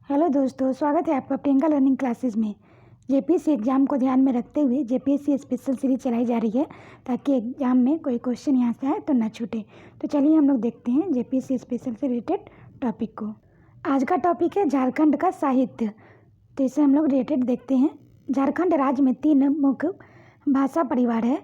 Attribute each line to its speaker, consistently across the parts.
Speaker 1: Hello दोस्तों, स्वागत है आपका प्रियंका लर्निंग क्लासेस में। जेपीएससी एग्ज़ाम को ध्यान में रखते हुए जेपीएससी स्पेशल सीरीज चलाई जा रही है ताकि एग्ज़ाम में कोई क्वेश्चन यहाँ से आए तो ना छूटे। तो चलिए हम लोग देखते हैं जेपीएससी स्पेशल से रिलेटेड टॉपिक को। आज का टॉपिक है झारखंड का साहित्य। तो इसे हम लोग रिलेटेड देखते हैं। झारखंड राज्य में 3 मुख्य भाषा परिवार है।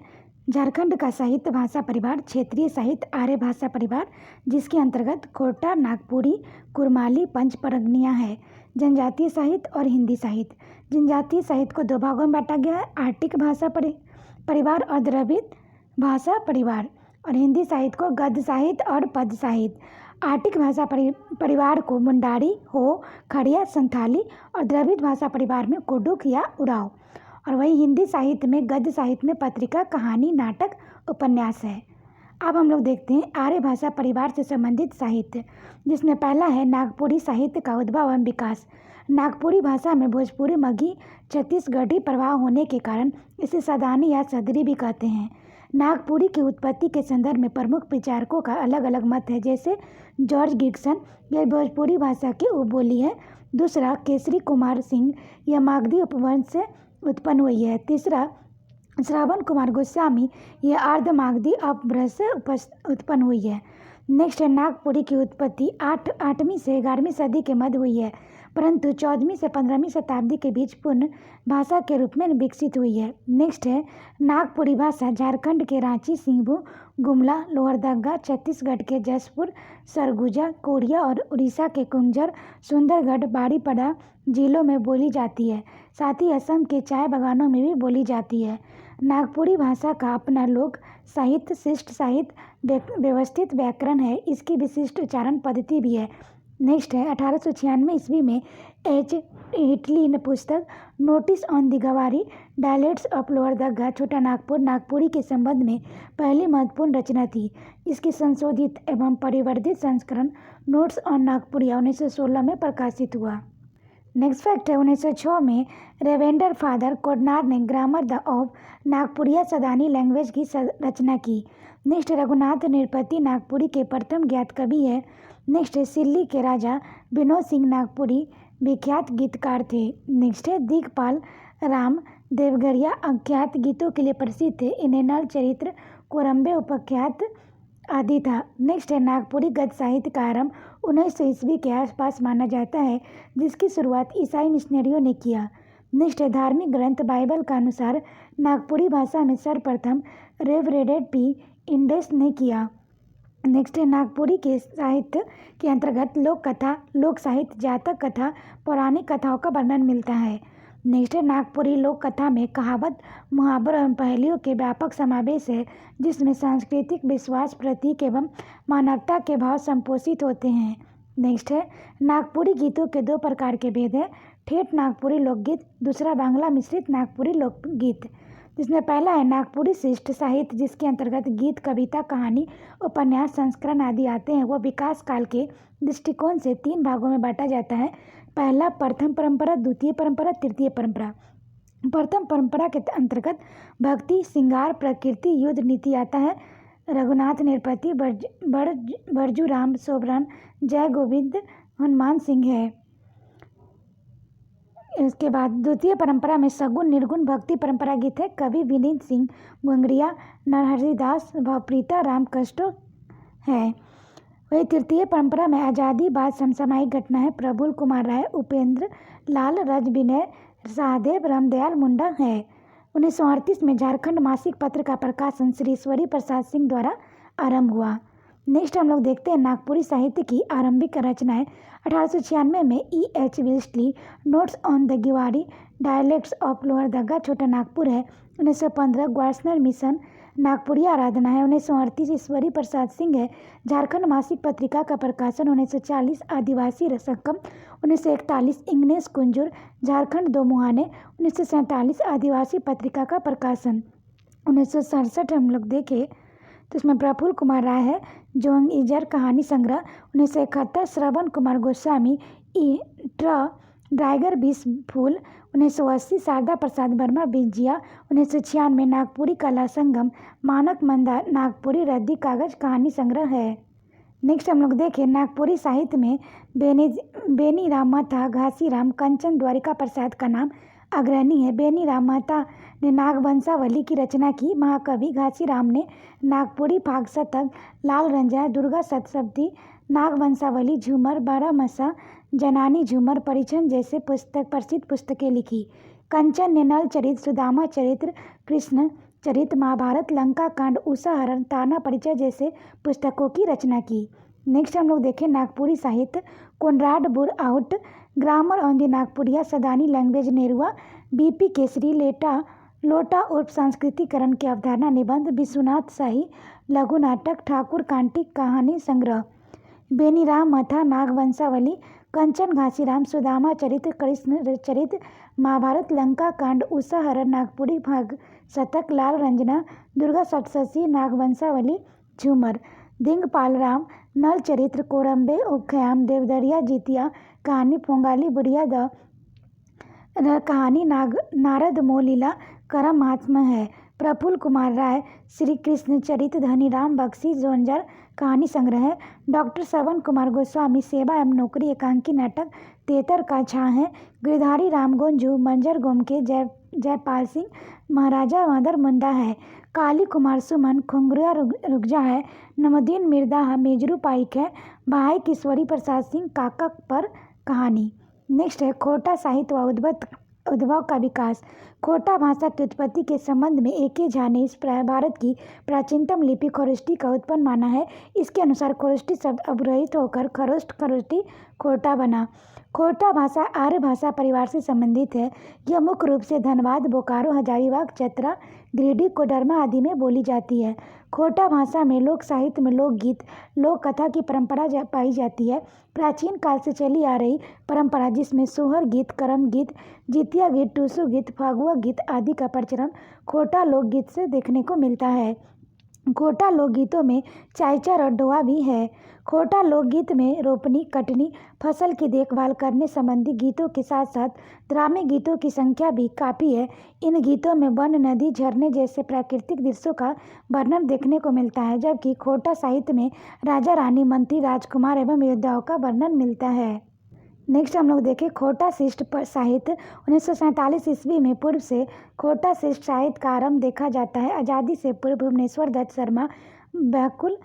Speaker 1: झारखंड का साहित्य भाषा परिवार क्षेत्रीय साहित्य आर्य भाषा परिवार, जिसके अंतर्गत खोटा, नागपुरी, कुरमाली, पंचपरगनिया है। जनजातीय साहित्य और हिंदी साहित्य। जनजातीय साहित्य को 2 भागों में बांटा गया है, आर्टिक भाषा परिवार और द्रविड़ भाषा परिवार, और हिंदी साहित्य को गद्य साहित्य और पद्य साहित्य। आर्टिक भाषा परिवार को मुंडारी, हो, खड़िया, संथाली, और द्रविड़ भाषा परिवार में कुडुख या उराव। और वही हिंदी साहित्य में गद्य साहित्य में पत्रिका, कहानी, नाटक, उपन्यास है। अब हम लोग देखते हैं आर्य भाषा परिवार से संबंधित साहित्य, जिसमें पहला है नागपुरी साहित्य का उद्भव एवं विकास। नागपुरी भाषा में भोजपुरी, मगही, छत्तीसगढ़ी प्रभाव होने के कारण इसे सदानी या सदरी भी कहते हैं। नागपुरी की उत्पत्ति के संदर्भ में प्रमुख विचारकों का अलग अलग मत है। जैसे जॉर्ज गिब्सन, यह भोजपुरी भाषा की उपबोली है। दूसरा, केसरी कुमार सिंह, यह मागधी उपवंश से उत्पन्न हुई है। तीसरा, श्रवण कुमार गोस्वामी, यह अर्ध मागधी अपभ्रंश से उत्पन्न हुई है। नेक्स्ट है नागपुरी की उत्पत्ति 8वीं से 11वीं सदी के मध्य हुई है, परंतु 14वीं से 15वीं शताब्दी के बीच पूर्ण भाषा के रूप में विकसित हुई है। नेक्स्ट है नागपुरी भाषा झारखंड के रांची, सिंहभूम, गुमला, लोहरदगा, छत्तीसगढ़ के जसपुर, सरगुजा, कोरिया और उड़ीसा के कुंजर, सुंदरगढ़, बाड़ीपड़ा जिलों में बोली जाती है। साथ ही असम के चाय बागानों में भी बोली जाती है। नागपुरी भाषा का अपना लोक साहित्य, शिष्ट साहित्य, व्यवस्थित व्याकरण है। इसकी विशिष्ट उच्चारण पद्धति भी है। नेक्स्ट है 1896 ईस्वी में एच हिटली ने पुस्तक नोटिस ऑन द गवारी डायलेक्ट्स ऑफ लोहरदगा, छोटा नागपुर, नागपुरी के संबंध में पहली महत्वपूर्ण रचना थी। इसकी संशोधित एवं परिवर्धित संस्करण नोट्स ऑन नागपुरिया 1916 में प्रकाशित हुआ। नेक्स्ट फैक्ट है 1906 में रेवेंडर फादर कोडनार ने grammar of Nagpuria Sadani language की रचना की। नेक्स्ट रघुनाथ निरपति नागपुरी के प्रथम ज्ञात कवि है। नेक्स्ट है सिल्ली के राजा विनोद सिंह नागपुरी विख्यात गीतकार थे। नेक्स्ट है दिगपाल राम देवगरिया अख्यात गीतों के लिए प्रसिद्ध थे। इन्हें नल चरित्र, कोरम्बे उपख्यात आदि था। नेक्स्ट है नागपुरी गद्य साहित्य का आरंभ 1900 ईस्वी के आसपास माना जाता है, जिसकी शुरुआत ईसाई मिशनरियों ने किया। नेक्स्ट है धार्मिक ग्रंथ बाइबल का अनुसार नागपुरी भाषा में सर्वप्रथम रेवरेंड पी इंडेस ने किया। नेक्स्ट है नागपुरी के साहित्य के अंतर्गत लोक कथा, लोक साहित्य, जातक कथा, पौराणिक कथाओं का वर्णन मिलता है। नेक्स्ट है नागपुरी लोक कथा में कहावत, मुहावरों एवं पहेलियों के व्यापक समावेश है, जिसमें सांस्कृतिक विश्वास, प्रतीक एवं मानवता के भाव संपोषित होते हैं। नेक्स्ट है नागपुरी गीतों के 2 प्रकार के भेद हैं, ठेठ नागपुरी लोकगीत, दूसरा बांग्ला मिश्रित नागपुरी लोकगीत, जिसमें पहला है नागपुरी शिष्ट साहित्य, जिसके अंतर्गत गीत, कविता, कहानी, उपन्यास, संस्करण आदि आते हैं। वह विकास काल के दृष्टिकोण से 3 भागों में बांटा जाता है। पहला प्रथम परंपरा, द्वितीय परंपरा, तृतीय परंपरा। प्रथम परंपरा के अंतर्गत भक्ति, श्रृंगार, प्रकृति, युद्ध, नीति आता है। रघुनाथ निरपति, बरजू राम सोबरन, जय गोविंद, हनुमान सिंह है। इसके बाद द्वितीय परंपरा में सगुन, निर्गुण, भक्ति परंपरा गीत है। कवि विनीत सिंह गुंगरिया, नरहरिदास, भवप्रीता राम कष्टो है। वही तृतीय परंपरा में आज़ादीवाद, समसामयिक घटना है। प्रफुल्ल कुमार राय, उपेंद्र लाल, रज विनय सहदेव, रामदयाल मुंडा है। 1938 में झारखंड मासिक पत्र का प्रकाशन श्री ईश्वरी प्रसाद सिंह द्वारा आरंभ हुआ। नेक्स्ट हम लोग देखते हैं नागपुरी साहित्य की आरंभिक रचनाएं। 1896 में E.H. Westley, notes on the गिवारी डायलेक्ट्स ऑफ लोहरदगा, छोटा नागपुर है। 1915 ग्वार्सनर मिशन, नागपुरी आराधना है। 1938 ईश्वरी प्रसाद सिंह है। झारखंड मासिक पत्रिका का प्रकाशन 1940 आदिवासी रसकम। 1941 इंग्नेश कुंजूर, झारखंड 2 मुहाने। 1947 आदिवासी पत्रिका का प्रकाशन। 1967 हम लोग देखें तो इसमें प्रफुल्ल कुमार राय है, जोंग इजर कहानी संग्रह। 1971 श्रवण कुमार गोस्वामी, ड्राइगर 20 फूल। 1980 शारदा प्रसाद वर्मा, बिजिया। 1996 नागपुरी कला संगम, मानक मंदार नागपुरी रद्दी कागज कहानी संग्रह है। नेक्स्ट हम लोग देखें नागपुरी साहित्य में बेनी राम महता, घासीराम, कंचन, द्वारिका प्रसाद का नाम अग्रणी है। बेनी राम महता ने नागवंशावली की रचना की। महाकवि घासीराम ने नागपुरी फाग शतक, लाल रंजा, दुर्गा सप्तशती, नागवंशावली, झूमर, बारहमासा, जनानी झूमर, परिछन जैसे प्रसिद्ध पुस्तकें लिखी। कंचन ने नल चरित्र, सुदामा चरित्र, कृष्ण चरित्र, महाभारत, लंका कांड, उषाहरण, ताना परिचय जैसे पुस्तकों की रचना की। नेक्स्ट हम लोग देखें नागपुरी साहित्य कोनराड बुरआउट, grammar on the Nagpuria, Sadani language, नेरुआ, बीपी केसरी, लोटा उर्फ सांस्कृतिकरण की अवधारणा, निबंध, विश्वनाथ शाही, लघु नाटक, ठाकुर कांटी कहानी संग्रह। बेनीराम महता, नागवंशावली, कंचन घासीराम, सुदामा चरित्र, कृष्ण चरित्र, महाभारत, लंका कांड, उषाहरण, नागपुरी फाग शतक, लाल रंजना, दुर्गा सप्तशती, नागवंशावली, झूमर। दिंगपाल राम, नल चरित्र, कोरम्बे, उखयाम, देवदरिया, जितिया कहानी, पोंगाली बुढ़िया, द कहानी, नारद मोलीला, करम महात्मा है। प्रफुल्ल कुमार राय, श्री कृष्ण चरित्र, धनीराम बख्शी, जोंजर कहानी संग्रह है। डॉक्टर श्रवण कुमार गोस्वामी, सेवा एवं नौकरी एकांकी नाटक, तेतर का छां है। गिरधारी राम गोंजू, मंजर गोमके, जयपाल सिंह, महाराजा मदर मुंडा है। काली कुमार सुमन, खुंगरिया रुकजा है। नमदीन मिर्दा, मेजरू पाइक है। भाई किशोरी प्रसाद सिंह, काका पर कहानी। नेक्स्ट है खोटा साहित्य व उद्भव का विकास। खोटा भाषा की उत्पत्ति के संबंध में ए.के. झा ने इस भारत की प्राचीनतम लिपि खरोष्टी का उत्पन्न माना है। इसके अनुसार खरोष्टी शब्द अवरोहित होकर खरोष्टी खोटा बना। खोटा भाषा आर्य भाषा परिवार से संबंधित है। यह मुख्य रूप से धनबाद, बोकारो, हजारीबाग, चतरा, गिरिडीह, कोडरमा आदि में बोली जाती है। खोटा भाषा में लोक साहित्य में लोकगीत, लोक कथा की परंपरा पाई जाती है। प्राचीन काल से चली आ रही परंपरा जिसमें सोहर गीत, करम गीत, जितिया गीत, टूसू गीत, फागुआ गीत आदि का प्रचलन खोटा लोकगीत से देखने को मिलता है। खोटा लोकगीतों में चाइचर और डोआ भी है। खोटा लोकगीत में रोपनी, कटनी, फसल की देखभाल करने संबंधी गीतों के साथ साथ ड्रामे गीतों की संख्या भी काफ़ी है। इन गीतों में वन, नदी, झरने जैसे प्राकृतिक दृश्यों का वर्णन देखने को मिलता है, जबकि खोटा साहित्य में राजा रानी, मंत्री, राजकुमार एवं योद्धाओं का वर्णन मिलता है। नेक्स्ट हम लोग देखें खोटा शिष्ट साहित्य। 1947 ईस्वी में पूर्व से खोटा शिष्ट साहित्य का आरंभ देखा जाता है। आज़ादी से पूर्व भुवनेश्वर दत्त शर्मा बैकुल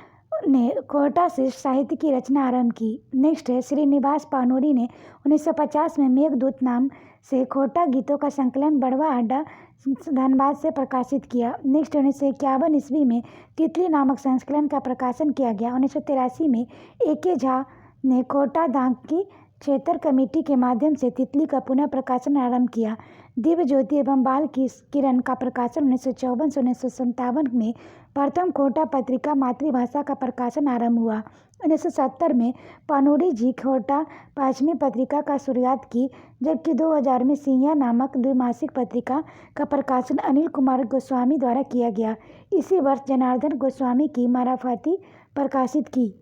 Speaker 1: ने खोटा शिष्ट साहित्य की रचना आरंभ की। नेक्स्ट है श्रीनिवास पानूरी ने 1950 में मेघदूत नाम से खोटा गीतों का संकलन बड़वा अड्डा धनबाद से प्रकाशित किया। नेक्स्ट 1951 ईस्वी में तितली नामक संस्करण का प्रकाशन किया गया। 1983 में ए.के. झा ने खोटा दांग की क्षेत्र कमेटी के माध्यम से तितली का पुनः प्रकाशन आरंभ किया। दिव्य ज्योति एवं बाल की किरण का प्रकाशन 1954 से 1957 में प्रथम खोटा पत्रिका मातृभाषा का प्रकाशन आरंभ हुआ। 1970 में पानूरी जी खोटा पांचवी पत्रिका का शुरुआत की, जबकि 2000 में सिंहिया नामक द्विमासिक पत्रिका का प्रकाशन अनिल कुमार गोस्वामी द्वारा किया गया। इसी वर्ष जनार्दन गोस्वामी की माराफाती प्रकाशित की।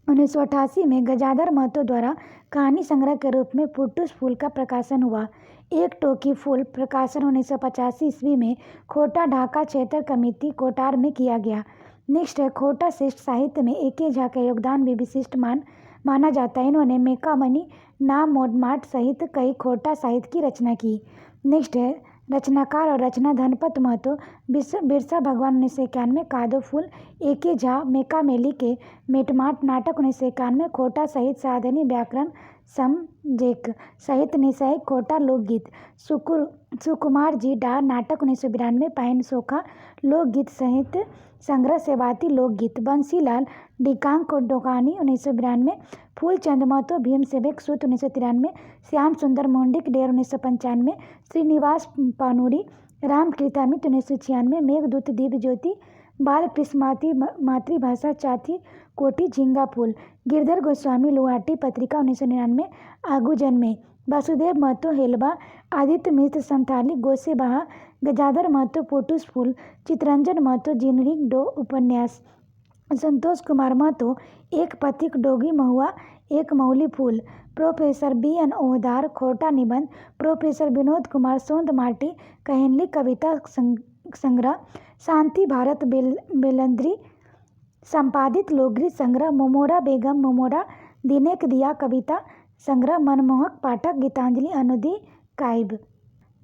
Speaker 1: 1988 में गजाधर महतो द्वारा कहानी संग्रह के रूप में पुट्टूस फूल का प्रकाशन हुआ। एक टोकी फूल प्रकाशन 1985 ईस्वी में खोटा ढाका क्षेत्र कमेटी कोटार में किया गया। नेक्स्ट है खोटा शिष्ट साहित्य में ए.के. झा का योगदान भी विशिष्ट माना जाता है। इन्होंने मेकामनी, नाम, मोडमाट सहित कई खोटा साहित्य की रचना की। नेक्स्ट है रचनाकार और रचना धनपत महतो, बिरसा भगवान 1991, कादो फूल, ए.के. झा, मेकामेली के मेटमाट नाटक 1991, खोटा सहित साधनी व्याकरण समजेक सहित निशय खोटा लोकगीत, सुकुमार जी डा नाटक 1992, पाइन सोखा लोकगीत सहित संग्रह सेवाती लोकगीत, बंसीलाल डिकांग को डोकानी 1992, फूलचंद महतो भीम सेवक सूत 1993, श्याम सुंदर मोंडिक डेर 1995, श्रीनिवास पानूरी रामकृतामित 1996, मेघदूत दिव्य ज्योति, बाल कृष्ण मातृभाषा चाथी कोटि झींगा फूल, गिरधर गोस्वामी लुहाटी पत्रिका 1999, आगू जन्मे, वासुदेव महतो हेलबा, आदित्य मिश्र संथाली गोसे बहा, गजाधर महतो पोटूस फूल, चितरंजन महतो जिनरी डो उपन्यास, संतोष कुमार महतो एक पथिक डोगी महुआ एक मौली फूल, प्रोफेसर B.N. ओहदार खोटा निबंध, प्रोफेसर विनोद कुमार सोंद माटी कहेनली कविता संग्रह, शांति भारत बेलंद्री संपादित लोकगीत संग्रह मोमोरा बेगम मोमोरा दिनेक दिया कविता संग्रह मनमोहक पाठक गीतांजलि अनुदी काइब।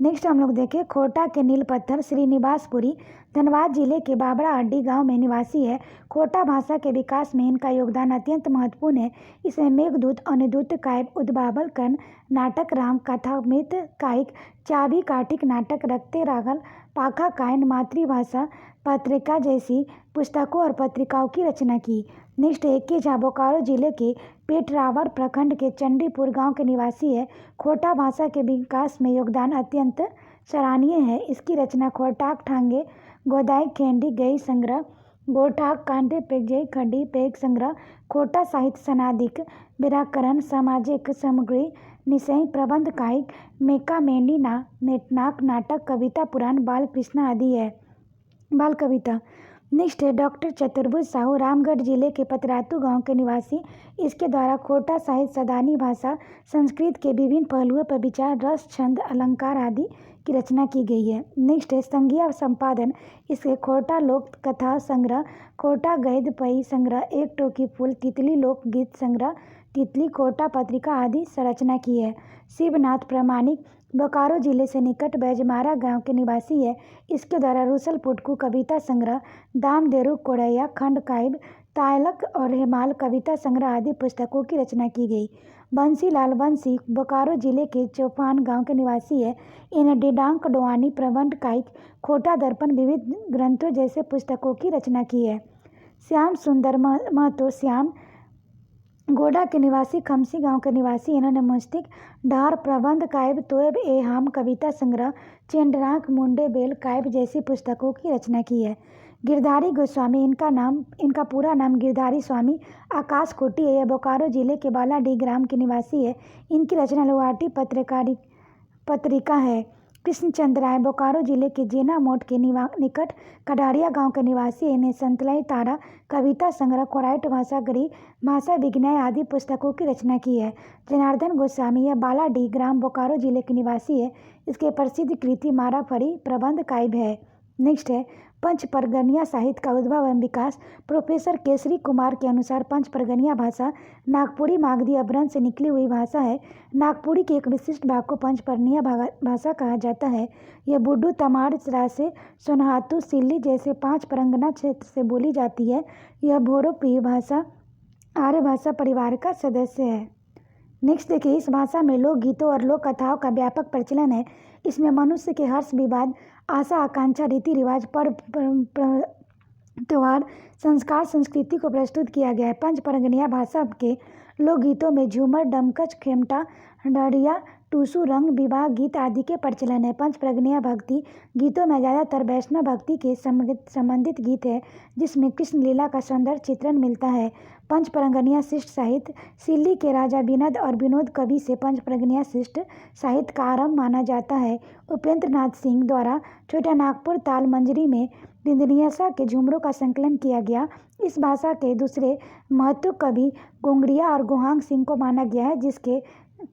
Speaker 1: नेक्स्ट हम लोग देखें खोटा के नील पत्थर श्रीनिवासपुरी धनबाद जिले के बाबरा अड्डी गांव में निवासी है। खोटा भाषा के विकास में इनका योगदान अत्यंत महत्वपूर्ण है। इसमें मेघदूत अनुदूत काव्य उद्भावल कर्ण नाटक राम कथा मृत कायिक चाबी काटिक नाटक रखते रागल पाखा कायन मातृभाषा पत्रिका जैसी पुस्तकों और पत्रिकाओं की रचना की। नेक्स्ट एक के झा बोकारो जिले के पेटरावर प्रखंड के चंडीपुर गांव के निवासी है। खोटा भाषा के विकास में योगदान अत्यंत सराहनीय है। इसकी रचना खोटाक ठांगे गोदाई खेंडी गई संग्रह गोठाक कांडे पेजई खडी पेग संग्रह खोटा साहित्य सनादिक व्याकरण सामाजिक सामग्री निशय प्रबंध कायिक मेका मेंढी ना नेटनाक नाटक कविता पुराण बाल कृष्णा आदि है। बाल कविता। नेक्स्ट है डॉक्टर चतुर्भुज साहू रामगढ़ जिले के पतरातू गांव के निवासी। इसके द्वारा खोटा साहित्य सदानी भाषा संस्कृत के विभिन्न पहलुओं पर विचार रस छंद अलंकार आदि की रचना की गई है। नेक्स्ट है संज्ञा संपादन। इसके खोटा लोक कथा संग्रह खोटा गैद पई संग्रह एक टोकी फूल तितली लोकगीत संग्रह तितली खोटा पत्रिका आदि संरचना की है। शिवनाथ प्रामाणिक बोकारो जिले से निकट बैजमारा गांव के निवासी है। इसके द्वारा रूसल पुटकू कविता संग्रह दामदेरू कोड़ैया खंड काव्य तायलक और हेमाल कविता संग्रह आदि पुस्तकों की रचना की गई। बंसीलाल बंसी बोकारो जिले के चौपान गांव के निवासी है। इन डिडांक डोआनी प्रबंध कायिक खोटा दर्पण विविध ग्रंथों जैसे पुस्तकों की रचना की है। श्याम सुंदर महतो श्याम गोडा के निवासी खमसी गांव के निवासी। इन्होंने मुस्तिक डार प्रबंध काव्य तोयब ए हाम कविता संग्रह चेंडराक मुंडे बेल काव्य जैसी पुस्तकों की रचना की है। गिरधारी गोस्वामी इनका पूरा नाम गिरधारी स्वामी आकाश कोटी है। यह बोकारो जिले के बालाडी ग्राम के निवासी है। इनकी रचना लोहाटी पत्रिका है। कृष्णचंद्र राय बोकारो जिले के जेना मोट के निकट कडारिया गांव के निवासी है। इन्हें संतलाई तारा कविता संग्रह कोराइट भाषा गरी भाषा विज्ञान आदि पुस्तकों की रचना की है। जनार्दन गोस्वामी यह बालाडी ग्राम बोकारो जिले के निवासी है। इसके प्रसिद्ध कृति माराफड़ी प्रबंध काव्य है। नेक्स्ट है पंच परगनिया साहित्य का उद्भव एवं विकास। प्रोफेसर केसरी कुमार के अनुसार पंच परगनिया भाषा नागपुरी मागधी अपभ्रंश से निकली हुई भाषा है। नागपुरी के एक विशिष्ट भाग को पंच परगनिया भाषा कहा जाता है। यह बुड्डू तमाड़ रासे सोनहातू सिल्ली जैसे 5 परगना क्षेत्र से बोली जाती है। यह भोरोपी भाषा आर्य भाषा परिवार का सदस्य है। नेक्स्ट देखिए इस भाषा में लोकगीतों और लोक कथाओं का व्यापक प्रचलन है। इसमें मनुष्य के हर्ष विवाद आशा आकांक्षा रीति रिवाज पर्व त्योहार संस्कार संस्कृति को प्रस्तुत किया गया है। पंच परगनिया भाषा के लोकगीतों में झूमर डमकच खेमटा डरिया टूसू रंग विवाह गीत आदि के प्रचलन है। पंच परगनिया भक्ति गीतों में ज़्यादातर वैष्णव भक्ति के संबंधित गीत है जिसमें कृष्ण लीला का सौंदर्य चित्रण मिलता है। पंच परगनिया शिष्ट साहित्य सिल्ली के राजा विनोद और विनोद कवि से पंच परगनिया शिष्ट साहित्य का आरंभ माना जाता है। उपेंद्र नाथ सिंह द्वारा छोटा नागपुर ताल मंजरी में बिंदनियसा के झुमरों का संकलन किया गया। इस भाषा के दूसरे महत्व कवि गोंगड़िया और गुहांग सिंह को माना गया है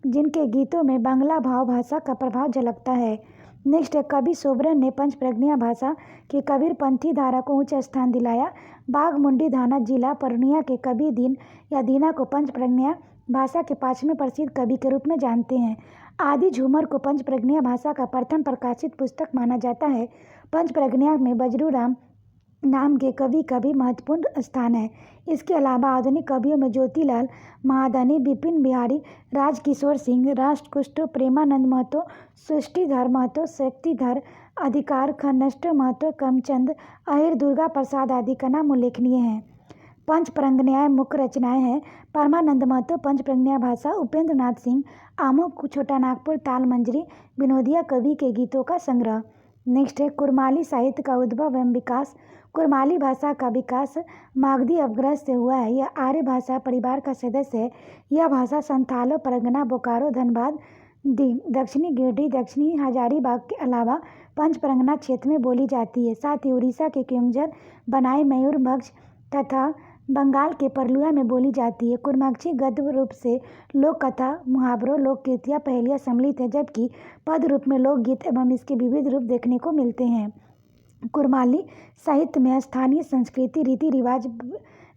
Speaker 1: जिनके गीतों में बांग्ला भाव भाषा का प्रभाव झलकता है। नेक्स्ट है कवि सोबरन ने पंच परगनिया भाषा की कबीरपंथी धारा को उच्च स्थान दिलाया। बाघमुंडी थाना जिला पूर्णिया के कवि दीन या दीना को पंच परगनिया भाषा के 5वें प्रसिद्ध कवि के रूप में जानते हैं। आदि झूमर को पंच परगनिया भाषा का प्रथम प्रकाशित पुस्तक माना जाता है। पंच परगनिया में बजरू राम नाम के कवि का भी महत्वपूर्ण स्थान है। इसके अलावा आधुनिक कवियों में ज्योतिलाल महादानी विपिन बिहारी राजकिशोर सिंह राष्ट्रकुष्ट प्रेमानंद महतो सृष्टिधर महतो शक्तिधर अधिकार खन्नष्ट महतो कमचंद अहिर दुर्गा प्रसाद आदि का नाम उल्लेखनीय है। पंच परगनिया मुख्य रचनाएं हैं परमानंद महतो पंच परगनिया भाषा उपेंद्र नाथ सिंह आमो छोटा नागपुर ताल मंजरी विनोदिया कवि के गीतों का संग्रह। नेक्स्ट है कुरमाली साहित्य का उद्भव एवं विकास। कुरमाली भाषा का विकास मागधी अपभ्रंश से हुआ है। यह आर्य भाषा परिवार का सदस्य है। यह भाषा संथालो परगना बोकारो धनबाद दक्षिणी गिरिडीह दक्षिणी हजारीबाग के अलावा पंच परगना क्षेत्र में बोली जाती है। साथ ही उड़ीसा के केयोंझर बनाई मयूरभंज तथा बंगाल के परलुआ में बोली जाती है। कुरमाक्षी गद्य रूप से लोक कथा मुहावरों लोककृतियाँ पहेलियाँ सम्मिलित है जबकि पद रूप में लोकगीत एवं इसके विविध रूप देखने को मिलते हैं। कुरमाली साहित्य में स्थानीय संस्कृति रीति रिवाज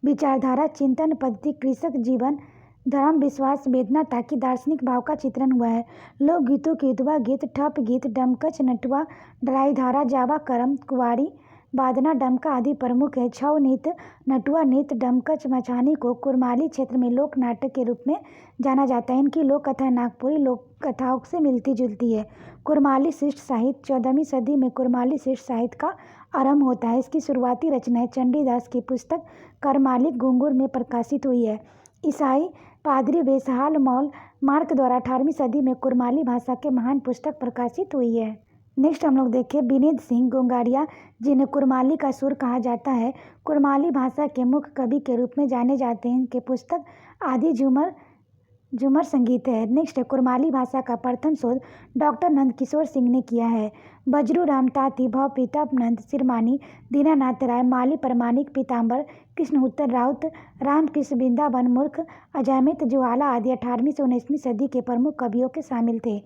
Speaker 1: विचारधारा, चिंतन पद्धति, कृषक जीवन, धर्म, विश्वास, वेदना ताकि दार्शनिक भाव का चित्रण हुआ है। लोकगीतों के युद्धवा गीत, ठप गीत, डमकच, नटुआ, डराई धारा, जावा, करम, कुंवारी, बादना, डमका आदि प्रमुख है। छऊ नृत्य, नटुआ नृत्य, डमकच, मचानी को कुरमाली क्षेत्र में लोक नाटक के रूप में जाना जाता है। इनकी लोक कथा नागपुरी लोक कथाओं से मिलती जुलती है। कुरमाली शिष्ट साहित्य, 14वीं सदी में कुरमाली शिष्ट साहित्य का आरंभ होता है। इसकी शुरुआती रचनाएं चंडीदास की पुस्तक करमालिक घुंघरू में प्रकाशित हुई है। ईसाई पादरी वेशहाल मौल मार्क द्वारा 18वीं सदी में कुरमाली भाषा के महान पुस्तक प्रकाशित हुई है। नेक्स्ट हम लोग देखें विनीत सिंह गोंगाड़िया, जिन्हें कुरमाली का सुर कहा जाता है, कुरमाली भाषा के मुख्य कवि के रूप में जाने जाते हैं। इनके पुस्तक आदि झूमर संगीत है। नेक्स्ट है कुरमाली भाषा का प्रथम शोध डॉक्टर नंद किशोर सिंह ने किया है। बजरू राम ताती, भव प्रताप नंद सिरमानी, दीनानाथ राय, माली प्रमाणिक, पीताम्बर कृष्ण उत्तर राउत, रामकृष्ण बिंदावन मूर्ख, अजयमित जुहाला आदि 18वीं से 19वीं सदी के प्रमुख कवियों के शामिल थे।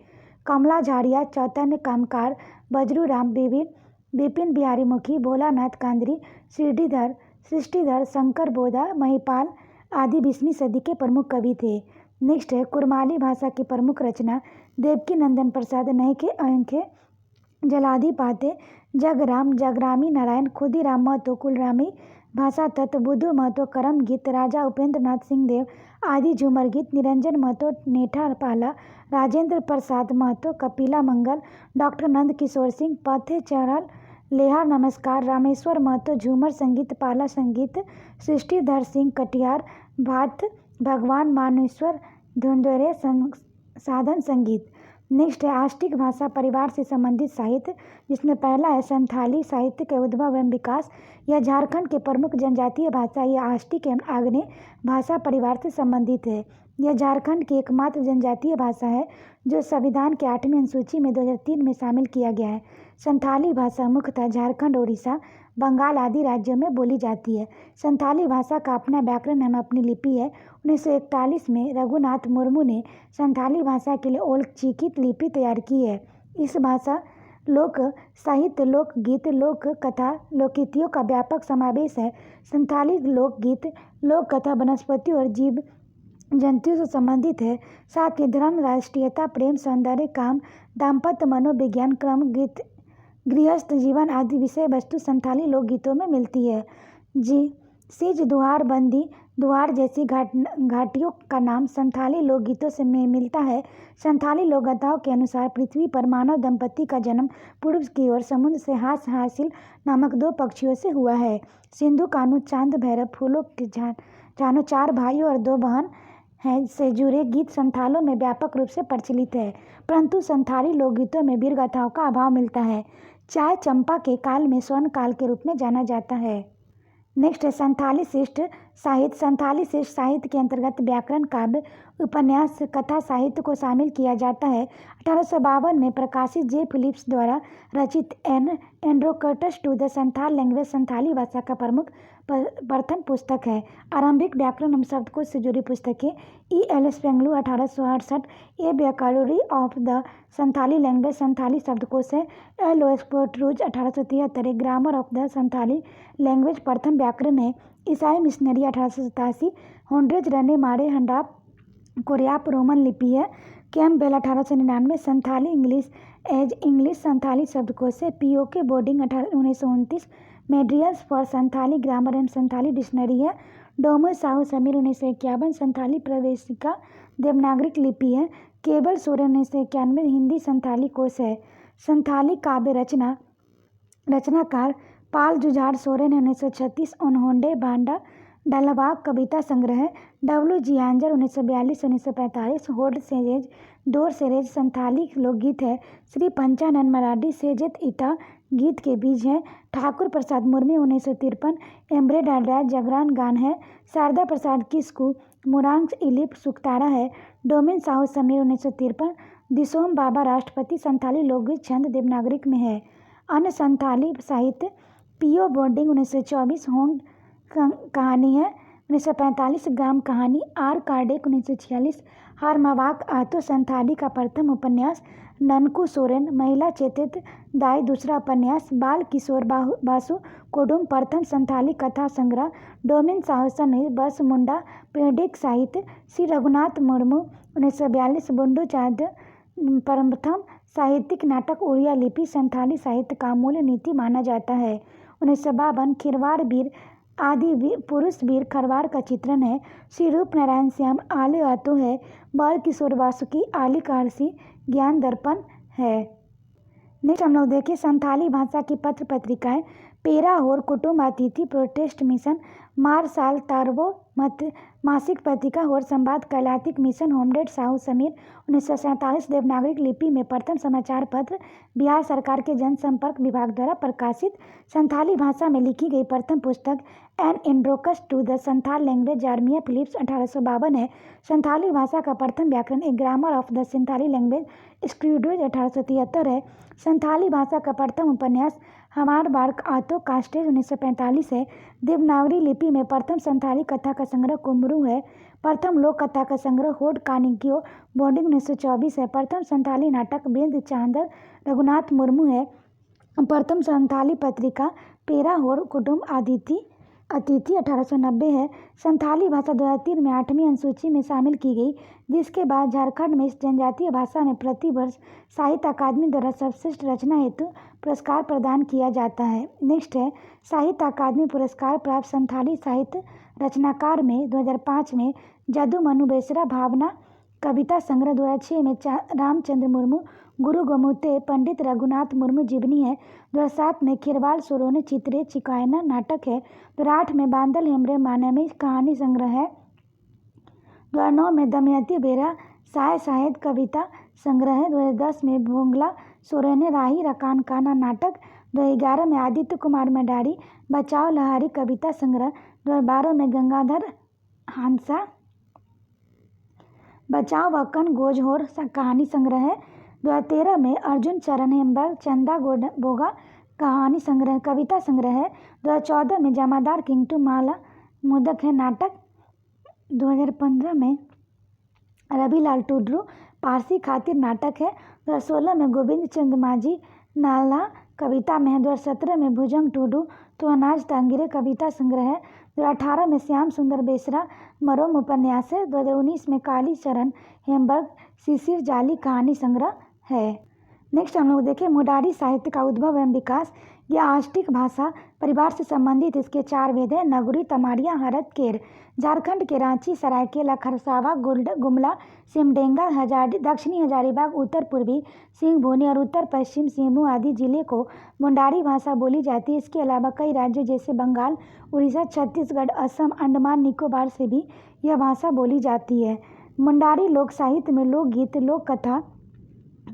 Speaker 1: कमला झाड़िया, चैतन्य कामकार, बजरू राम, विपिन बिहारी मुखी, भोलानाथ कांदरी, सृष्टिधर, शंकर बोधा, महिपाल आदि 20वीं सदी के प्रमुख कवि थे। नेक्स्ट है कुरमाली भाषा की प्रमुख रचना देवकी नंदन प्रसाद नयके अंके जलादि पाते, जगराम, जगरामी नारायण, खुदीराम महतो, कुलरामी भाषा तत्व, बुद्धू महतो करम गीत, राजा उपेंद्र नाथ सिंह देव आदि झूमर गीत, निरंजन महतो नेठा पाला, राजेंद्र प्रसाद महतो कपिला मंगल, डॉक्टर नंद किशोर सिंह पथे चढ़ल लेहा नमस्कार, रामेश्वर महतो झूमर संगीत, पाला संगीत, सृष्टिधर सिंह कटियार भात, भगवान मानेश्वर धुंधुरे साधन संगीत। नेक्स्ट है आष्टिक भाषा परिवार से संबंधित साहित्य, जिसमें पहला है संथाली साहित्य के उद्भव एवं विकास। यह झारखंड के प्रमुख जनजातीय भाषा यह आष्टिक एवं आग्नेय भाषा परिवार से संबंधित है। यह झारखंड की एकमात्र जनजातीय भाषा है जो संविधान के 8वीं अनुसूची में 2003 में शामिल किया गया है। संथाली भाषा मुख्यतः झारखंड, उड़ीसा, बंगाल आदि राज्यों में बोली जाती है। संथाली भाषा का अपना व्याकरण एवं अपनी लिपि है। 1941 में रघुनाथ मुर्मू ने संथाली भाषा के लिए ओल्ड-चिकी लिपि तैयार की है। इस भाषा लोक साहित्य, लोकगीत, लोक कथा, लोकगीतियों का व्यापक समावेश है। संथाली लोकगीत, लोक कथा वनस्पतियों और जीव जंतुओं से संबंधित है। साथ ही धर्म, राष्ट्रीयता, प्रेम, सौंदर्य, काम, दाम्पत्य, मनोविज्ञान, क्रम, गृहस्थ जीवन आदि विषय वस्तु संथाली लोकगीतों में मिलती है। सिज, दुहार, बंदी, दुहार जैसी घाटियों का नाम संथाली लोकगीतों से मिलता है। संथाली लोकगाथाओं के अनुसार पृथ्वी पर मानव दंपति का जन्म पूर्व की ओर समुद्र से हासिल नामक 2 पक्षियों से हुआ है। सिंधु कान्हू, चांद भैरव, फूलों के जानो, 4 भाइयों और 2 बहन हैं से जुड़े गीत संथालों में व्यापक रूप से प्रचलित है। परंतु संथाली लोकगीतों में वीर गाथाओं का अभाव मिलता है। चाय चंपा के काल में स्वर्ण काल के रूप में जाना जाता है। नेक्स्ट है संथाली शिष्ट साहित्य। संथाली शिष्ट साहित्य के अंतर्गत व्याकरण, काव्य, उपन्यास, कथा साहित्य को शामिल किया जाता है। 1852 में प्रकाशित जे फिलिप्स द्वारा रचित an introduction to the Santhal language Santhali भाषा का प्रथम पुस्तक है। आरंभिक व्याकरण एवं शब्दकोश से जुड़ी पुस्तकें E.L. स्पेंगलू 1868, A vocabulary of the Santhali language Santhali शब्दकोश है। L.O. स्पोर्टरूज 1873, A grammar of the Santhali language प्रथम व्याकरण है। ईसाई मिशनरी 1887, होंड्रेज रने मारे हंडाप कोरियाप रोमन लिपि है। Campbell 1899, Santhali English as English Santhali शब्दकोश है। P.O.K. Bodding 1929, materials for Santhali grammar and Santhali dictionary है। डोमो साहू समीर 1951, संथाली प्रवेशिका देवनागरिक लिपि है। केबल सोरेन 1991, हिंदी संथाली कोश है। संथाली काव्य रचनाकार पाल जुझार सोरेन 1936, ओनहोंडे भांडा डालाबाग कविता संग्रह है। W.G. आंजर 1942-1945, होड सेरेज डोर सेरेज संथाली लोकगीत है। श्री पंचानन मराठी सेजेत ईटा गीत के बीज है। ठाकुर प्रसाद मुर्मी 1953, एम्ब्रे डाडरा जागरण गान है। शारदा प्रसाद किस्कू मुरांग इलिप सुकतारा है। डोमेन साहू समीर 1953, दिसोम बाबा राष्ट्रपति संथाली लोकगीत छंद देवनागरिक में है। अन्य संथाली साहित्य P.O. बोर्डिंग 1924, होंड कहानी है। 1945 ग्राम कहानी, आर कार्डेक 1946, हारमावाक आतो संथाली का प्रथम उपन्यास, ननकू सोरेन महिला चेतित दाई दूसरा उपन्यास, बाल किशोर बासु कुडुम प्रथम संथाली कथा संग्रह, डोमिन साहू में बस मुंडा पीढ़िक साहित्य, श्री रघुनाथ मुर्मू 1942 बुंडू चाँद प्रथम साहित्यिक नाटक, उड़िया लिपि संथाली साहित्य का मूल नीति माना जाता है। 1952 खिरवाड़ वीर आदि पुरुष वीर खरवाड़ का चित्रण है। श्री रूप नारायण श्याम आले आतो है। बाल किशोर वासुकी आली काहरसी ज्ञान दर्पण है। नेक्स्ट हम लोग देखें संथाली भाषा की पत्र पत्रिकाएं, पेरा होर कुटुंब अतिथि, प्रोटेस्ट मिशन, मार साल तारवो मत मासिक पत्रिका, होर संवाद, कैलातिक मिशन, होमडेड साहू समीर 1947 देवनागरिक लिपि में प्रथम समाचार पत्र, बिहार सरकार के जनसंपर्क विभाग द्वारा प्रकाशित संथाली भाषा में लिखी गई प्रथम पुस्तक an introduction to the Santhal language, Jeremiah Phillips 1852 है। संथाली भाषा का प्रथम व्याकरण, a grammar of the Santhali language, स्क्रूडोज 1873 है। संथाली भाषा का प्रथम उपन्यास हमार बार्क आतो कास्टेज 1945 है। देवनागरी लिपि में प्रथम संथाली कथा का संग्रह कुमरू है। प्रथम लोक कथा का संग्रह होड कानिकियो बॉन्डिंग 1924 है। प्रथम संथाली नाटक बिंद चांदर रघुनाथ मुर्मू है। प्रथम संथाली पत्रिका पेरा होर कुटुंब अतिथि 1890 है। संथाली भाषा 2003 में 8वीं अनुसूची में शामिल की गई, जिसके बाद झारखंड में इस जनजातीय भाषा में प्रति वर्ष साहित्य अकादमी द्वारा सर्वश्रेष्ठ रचना हेतु पुरस्कार प्रदान किया जाता है। नेक्स्ट है साहित्य अकादमी पुरस्कार प्राप्त संथाली साहित्य रचनाकार में 2005 में जदू मनु बेसरा भावना कविता संग्रह, 2006 में रामचंद्र मुर्मू गुरु गोमुते पंडित रघुनाथ मुर्मू जीवनी है। 2007 में खिरवाल सोरोने चित्रे चिकायना नाटक है। 2008 में बांदल हेमरे मानवी कहानी संग्रह है। 2009 में दमयंती बेरा साहेद कविता संग्रह है। 2010 में भोंगला सोरेने राही रकान काना नाटक। 2011 में आदित्य कुमार मडारी बचाओ लहारी कविता संग्रह। 2012 में गंगाधर हांसा बचाओ वक्कन गोजहोर कहानी संग्रह है। 2013 में अर्जुन चरण हेम्बर चंदा बोगा कहानी संग्रह कविता संग्रह है। 2014 में जमादार किंगटू माला मुदक है नाटक। 2015 में रविलाल टुडरू पारसी खातिर नाटक है। 2016 में गोविंद चंद माझी नाला कविता में है। 2017 में भुजंग टुडू तो अनाज तांगिरे कविता संग्रह है। 2018 में श्याम सुंदर बेसरा मरोम उपन्यास है। 2019 में काली चरण हेमबर्ग शिशिर जाली कहानी संग्रह है। नेक्स्ट हम लोग देखें मुंडारी साहित्य का उद्भव एवं विकास। यह आष्टिक भाषा परिवार से संबंधित इसके 4 वेद हैं: नगरी, तमाड़िया, हरत, केर। झारखंड के रांची, सरायकेला, खरसावा, गुमला, सिमडेगा, दक्षिणी हजारीबाग, उत्तर पूर्वी सिंहभूम और उत्तर पश्चिम सिंहभूम आदि जिले को मुंडारी भाषा बोली जाती है। इसके अलावा कई राज्यों जैसे बंगाल, उड़ीसा, छत्तीसगढ़, असम, अंडमान निकोबार से भी यह भाषा बोली जाती है। मुंडारी लोक साहित्य में लोकगीत, लोक कथा,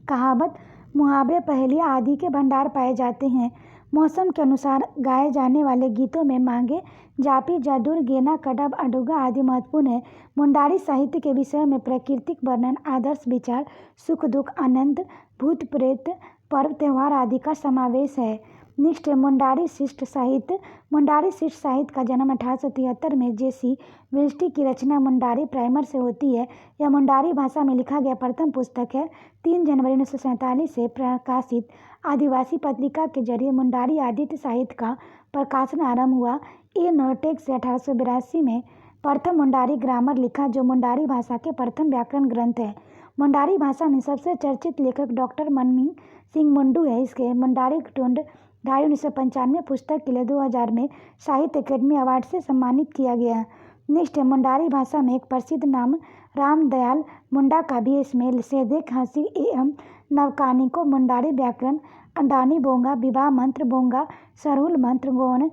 Speaker 1: कहावत, मुहावरे, पहेलियाँ आदि के भंडार पाए जाते हैं। मौसम के अनुसार गाए जाने वाले गीतों में मांगे, जापी, जादुर, गेना, कड़ब, अडुगा आदि महत्वपूर्ण है। मुंडारी साहित्य के विषय में प्राकृतिक वर्णन, आदर्श विचार, सुख दुख, आनंद, भूत प्रेत, पर्व त्योहार आदि का समावेश है। नेक्स्ट है मुंडारी शिष्ट साहित्य। मुंडारी शिष्ट साहित्य का जन्म 1873 में जेसी वेस्टी की रचना मुंडारी प्राइमर से होती है। यह मुंडारी भाषा में लिखा गया प्रथम पुस्तक है। 3 जनवरी 1947 से प्रकाशित आदिवासी पत्रिका के जरिए मुंडारी आदित्य साहित्य का प्रकाशन आरंभ हुआ। ए नोटेक्स से 1882 में प्रथम मुंडारी ग्रामर लिखा, जो मुंडारी भाषा के प्रथम व्याकरण ग्रंथ है। मुंडारी भाषा में सबसे चर्चित लेखक डॉक्टर मनमीत सिंह मुंडू है। इसके मुंडारी टुंड 1995 पुस्तक के लिए 2000 में साहित्य अकेडमी अवार्ड से सम्मानित किया गया। नेक्स्ट है मुंडारी भाषा में एक प्रसिद्ध नाम रामदयाल मुंडा का भी इसमें सेधे खांसी एवं नवकानिको मुंडारी व्याकरण, अंडानी बोंगा, विवाह मंत्र बोंगा, सरहुल मंत्र गौण,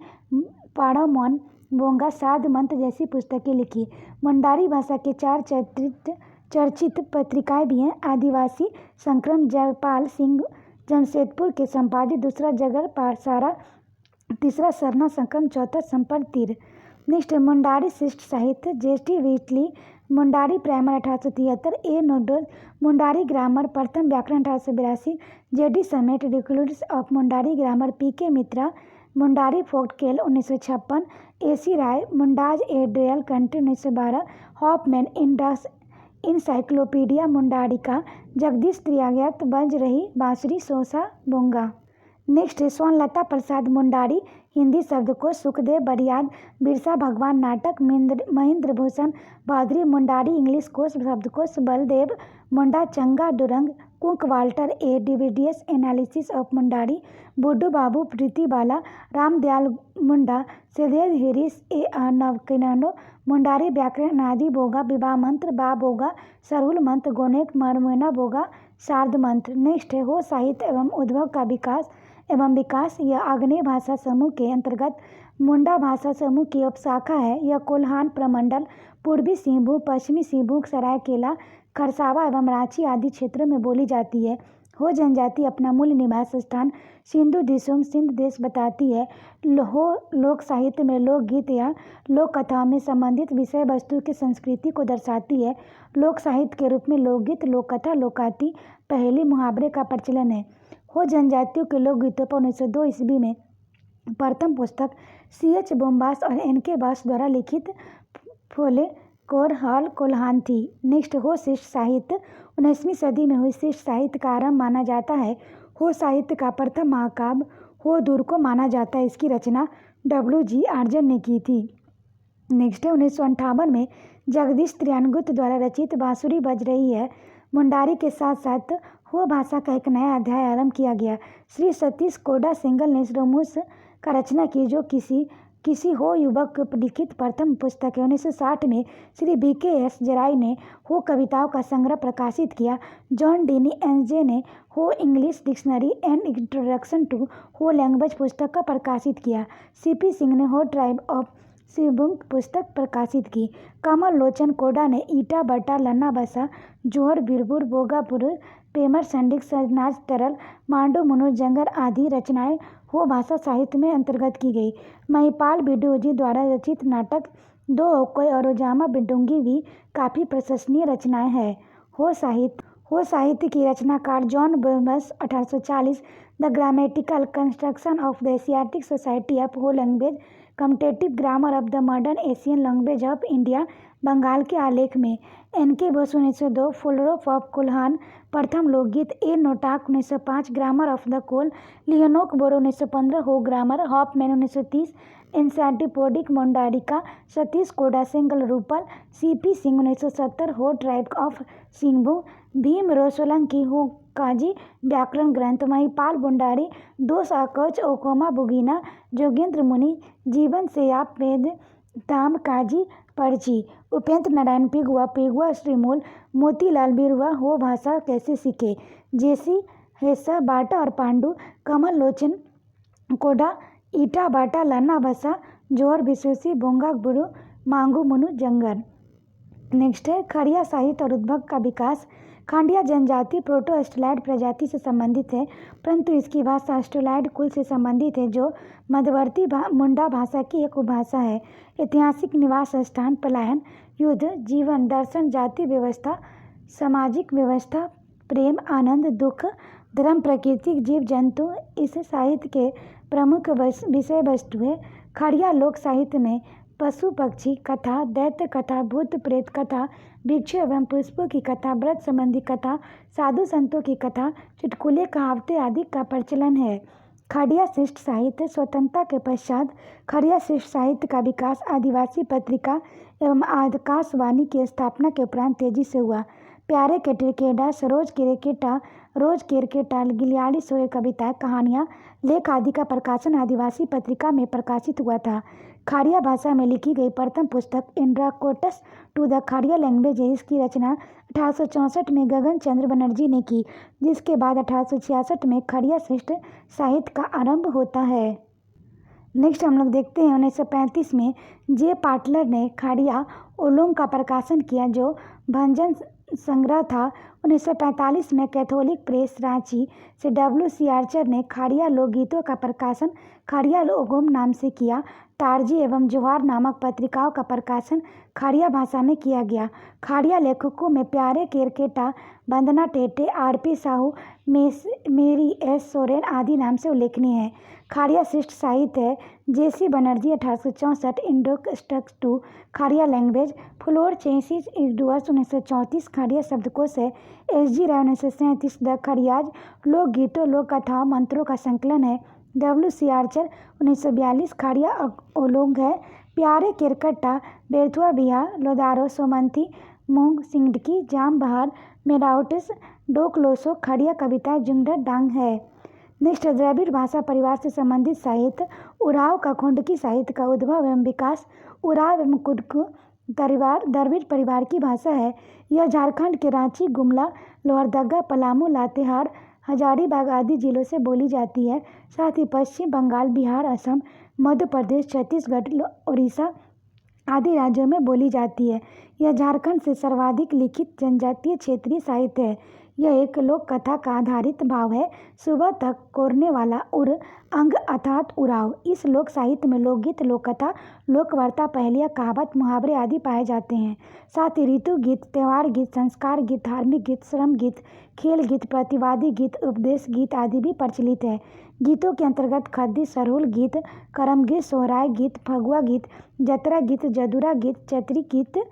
Speaker 1: पाड़व मौन बोंगा, साध मंत्र जैसी पुस्तकें लिखी। मुंडारी भाषा के 4 चर्चित पत्रिकाएं भी हैं: आदिवासी संक्रम जयपाल सिंह जमशेदपुर के संपादित, दूसरा जगर पासारा, तीसरा सरना संक्रम, चौथा संपर्क तीर। नेक्स्ट है मुंडारी शिष्ट साहित्य। जेटी वीटली मुंडारी प्राइमर 1873, ए नोडोज मुंडारी ग्रामर प्रथम व्याकरण 1882, जेडी समेट डिक्लूड्स ऑफ मुंडारी ग्रामर, पी के मित्रा मुंडारी फोकटेल 1956, एसी राय मुंडाज ए ड्रेयल country 1912, Hoffmann encyclopedia Mundarica, Jagdish त्रियागत बज रही बांसुरी सोसा बोंगा। नेक्स्ट है स्वर्णलता प्रसाद मुंडारी, हिंदी शब्दकोश सुखदेव बरियाद, बिरसा भगवान नाटक, महेंद्र भूषण भादुरी मुंडारी, इंग्लिश कोश शब्दकोश बलदेव मुंडा, चंगा डुरंग, कुक वाल्टर ए डिविडियस एनालिसिस ऑफ मुंडारी, बुड्डू बाबू प्रीति बाला, रामदयाल मुंडा, सिद्धेद हिरिस ए नवकिनो मुंडारी, व्याकरण आदि बोगा, विवाह मंत्र बा बोगा, सरहुल मंत्र, गोनेक मरमेना बोगा, शारद मंत्र। नेक्स्ट है हो साहित्य एवं उद्भव का विकास। यह आग्नेय भाषा समूह के अंतर्गत मुंडा भाषा समूह की उपशाखा है। यह कोल्हान प्रमंडल, पूर्वी सिंहभूम, पश्चिमी सिंहभूम, सरायकेला, खरसावा एवं रांची आदि क्षेत्रों में बोली जाती है। हो जनजाति अपना मूल निवास स्थान सिंधु दिशोम सिंध देश बताती है। हो लोक साहित्य में लोकगीत या लोक कथाओं में संबंधित विषय वस्तु की संस्कृति को दर्शाती है। लोक साहित्य के रूप में लोकगीत, लोककथा, लोकाति, पहेली, मुहावरे का प्रचलन है। हो जनजातियों के लोकगीतों पर 1902 ईस्वी में प्रथम पुस्तक CH बोम्बास और NK बास द्वारा लिखित फोले कोर हॉल कोल्हान थी। नेक्स्ट हो शिष्ट साहित्य 19वीं सदी में हुई शिष्ट साहित्य का आरंभ माना जाता है। हो साहित्य का प्रथम महाकाव्य हो दूर को माना जाता है। इसकी रचना WG आर्जन ने की थी। नेक्स्ट है 1958 में जगदीश त्रियागत द्वारा रचित बांसुरी बज रही है मुंडारी के साथ साथ हो भाषा का एक नया अध्याय आरंभ किया गया। श्री सतीश कोडा सिंगल ने रोमुस का रचना की जो किसी हो युवक को लिखित प्रथम पुस्तक है। 1960 में श्री BKS जराई ने हो कविताओं का संग्रह प्रकाशित किया। जॉन डीनी NJ ने Ho English dictionary and introduction to Ho language पुस्तक का प्रकाशित किया। CP सिंह ने हो ट्राइब ऑफ सिंहभूम पुस्तक प्रकाशित की। कमल लोचन कोडा ने ईटा बटा लन्ना बसा जोहर बीरपुर बोगापुर पेमर संडिक सरनाज तरल मांडो मुनु जंगर आदि रचनाएं हो भाषा साहित्य में अंतर्गत की गई। महिपाल बिडोजी द्वारा रचित नाटक दो ओकोय और ओजामा बिडुंगी भी काफ़ी प्रशंसनीय रचनाएं हैं। हो साहित्य की रचनाकार जॉन बोम्बस 1840 the grammatical construction of the Asiatic society of Ho language comparative grammar of the modern Asian language of India Bengal के आलेख में। NK बोस 1902 फुलरोफ ऑफ कोल्हान प्रथम लोकगीत ए नोटाक 1905 grammar of the Kol Lionel Burrows 1915 Ho grammar Hoffmann 1930 encyclopaedia Mundarica Satish Koda सिंगल रूपल CP Singh 1970 Ho tribe of Singhbhum Bhim रोसोलंकी हो काजी व्याकरण ग्रंथ महिपाल बुंडारी दोष आकोच ओकोमा बुगीना जोगेंद्र मुनि जीवन से आप वेद ताम काजी पर्ची उपेंद्र नारायण पिगुआ श्रीमूल मोतीलाल बिरुआ हो भाषा कैसे सीखे जेसी हेसा बाटा और पांडु कमल लोचन कोडा ईटा बाटा लन्ना बसा जोहर विश्वेसी बोंगा बुरु मांगू मुनु जंगर। नेक्स्ट है खड़िया साहित्य और उद्भव का विकास। खंडिया जनजाति प्रोटो एस्ट्रोलाइड प्रजाति से संबंधित है परंतु इसकी भाषा एस्ट्रोलाइड कुल से संबंधित है जो मध्यवर्ती मुंडा भाषा की एक उपभाषा है। ऐतिहासिक निवास स्थान पलायन युद्ध जीवन दर्शन जाति व्यवस्था सामाजिक व्यवस्था प्रेम आनंद दुख धर्म प्राकृतिक जीव जंतु इस साहित्य के प्रमुख विषय वस्तु है। खड़िया लोक साहित्य में पशु पक्षी कथा दैत्य कथा भूत प्रेत कथा वृक्षों एवं पुष्पों की कथा व्रत संबंधी कथा साधु संतों की कथा चुटकुले कहावतें आदि का प्रचलन है। खड़िया शिष्ट साहित्य स्वतंत्रता के पश्चात खड़िया शिष्ट साहित्य का विकास आदिवासी पत्रिका एवं आकाशवाणी की स्थापना के उपरांत तेजी से हुआ। प्यारे केटकेडा सरोज केरकेटा रोज केरकेटा गिलियाड़ी सोए कविताएं कहानियाँ लेख आदि का प्रकाशन आदिवासी पत्रिका में प्रकाशित हुआ था। खड़िया भाषा में लिखी गई प्रथम पुस्तक इंड्राकोटस टू द खड़िया लैंग्वेज है। इसकी रचना 1864 में गगन चंद्र बनर्जी ने की जिसके बाद 1866 में खड़िया शिष्ट साहित्य का आरंभ होता है। नेक्स्ट हम लोग देखते हैं 1935 में जे पाटलर ने खड़िया ओलोंग का प्रकाशन किया जो भंजन संग्रह था। 1945 में कैथोलिक प्रेस रांची से WC आर्चर ने खड़िया लोकगीतों का प्रकाशन खड़िया लोगोम नाम से किया। तारजी एवं जोहार नामक पत्रिकाओं का प्रकाशन खड़िया भाषा में किया गया। खड़िया लेखकों में प्यारे केरकेटा, वंदना टेटे, आर.पी. साहू, मेरी एस. सोरेन आदि नाम से उल्लेखनीय है। खड़िया शिष्ट साहित्य है। J C. Banerjee 1864, introduction to Kharia language, फ्लोर चेसिस एडवर्ड्स 1934, खड़िया शब्दकोश है। एस.जी. राय 1937, द खड़ियाज, लोकगीतों, लोक कथाओं, मंत्रों का संकलन है। W.C. आर्चर 1942, खड़िया ओलोंग है। प्यारे केरकट्टा, बेर्थुआ बिहा, लोदारो, सोमंथी, मूंग, सिंगडकी, जाम बहार, मेराउटिस, डोकलोसो, खड़िया कविता, जुंगडर डांग है। नेक्स्ट, द्रविड़ भाषा परिवार से संबंधित साहित्य। उरांव का खोंडकी साहित्य का उद्भव एवं विकास। उरांव एवं कुडुख परिवार द्रविड़ परिवार की भाषा है। यह झारखंड के रांची, गुमला, लोहरदगा, पलामू, लातेहार, हजारीबाग आदि जिलों से बोली जाती है। साथ ही पश्चिम बंगाल, बिहार, असम, मध्य प्रदेश, छत्तीसगढ़, उड़ीसा आदि राज्यों में बोली जाती है। यह झारखंड से सर्वाधिक लिखित जनजातीय क्षेत्रीय साहित्य है। यह एक लोक कथा का आधारित भाव है। सुबह तक कोरने वाला उर अंग अर्थात उरांव। इस लोक साहित्य में लोकगीत, लोक कथा, लोकवार्ता, पहेलियाँ, कहावत, मुहावरे आदि पाए जाते हैं। साथ ही ऋतु गीत, त्योहार गीत, संस्कार गीत, धार्मिक गीत, श्रम गीत, खेल गीत, प्रतिवादी गीत, उपदेश गीत आदि भी प्रचलित है। गीतों के अंतर्गत खद्दी, सरहुल गीत, करम गीत, सोहराय गीत, फगुआ गीत, जतरा गीत, जदुरा गीत, चैत्री गीत,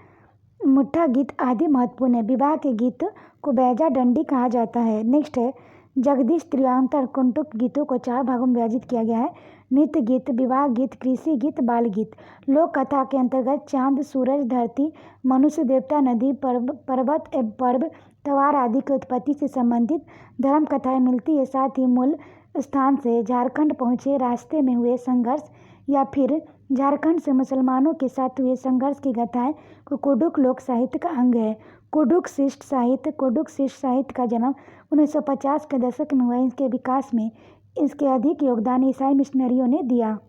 Speaker 1: मुट्ठा गीत आदि महत्वपूर्ण है। विवाह के गीत को बैजा डंडी कहा जाता है। नेक्स्ट है जगदीश त्रियांतर कुंटुक गीतों को 4 भागों में विभाजित किया गया है। नृत्य गीत, विवाह गीत, कृषि गीत, बाल गीत। लोक कथा के अंतर्गत चांद, सूरज, धरती, मनुष्य, देवता, नदी, पर्वत एवं पर्व, त्योहार आदि की उत्पत्ति से संबंधित धर्म कथाएं मिलती है। साथ ही मूल स्थान से झारखंड पहुंचे रास्ते में हुए संघर्ष या फिर झारखंड से मुसलमानों के साथ हुए संघर्ष की गाथाएं को कुडुख लोक साहित्य का अंग है। कुडुख शिष्ट साहित्य। कुडुख शिष्ट साहित्य का जन्म 1950 के दशक में हुआ। इसके विकास में इसके अधिक योगदान ईसाई मिशनरियों ने दिया।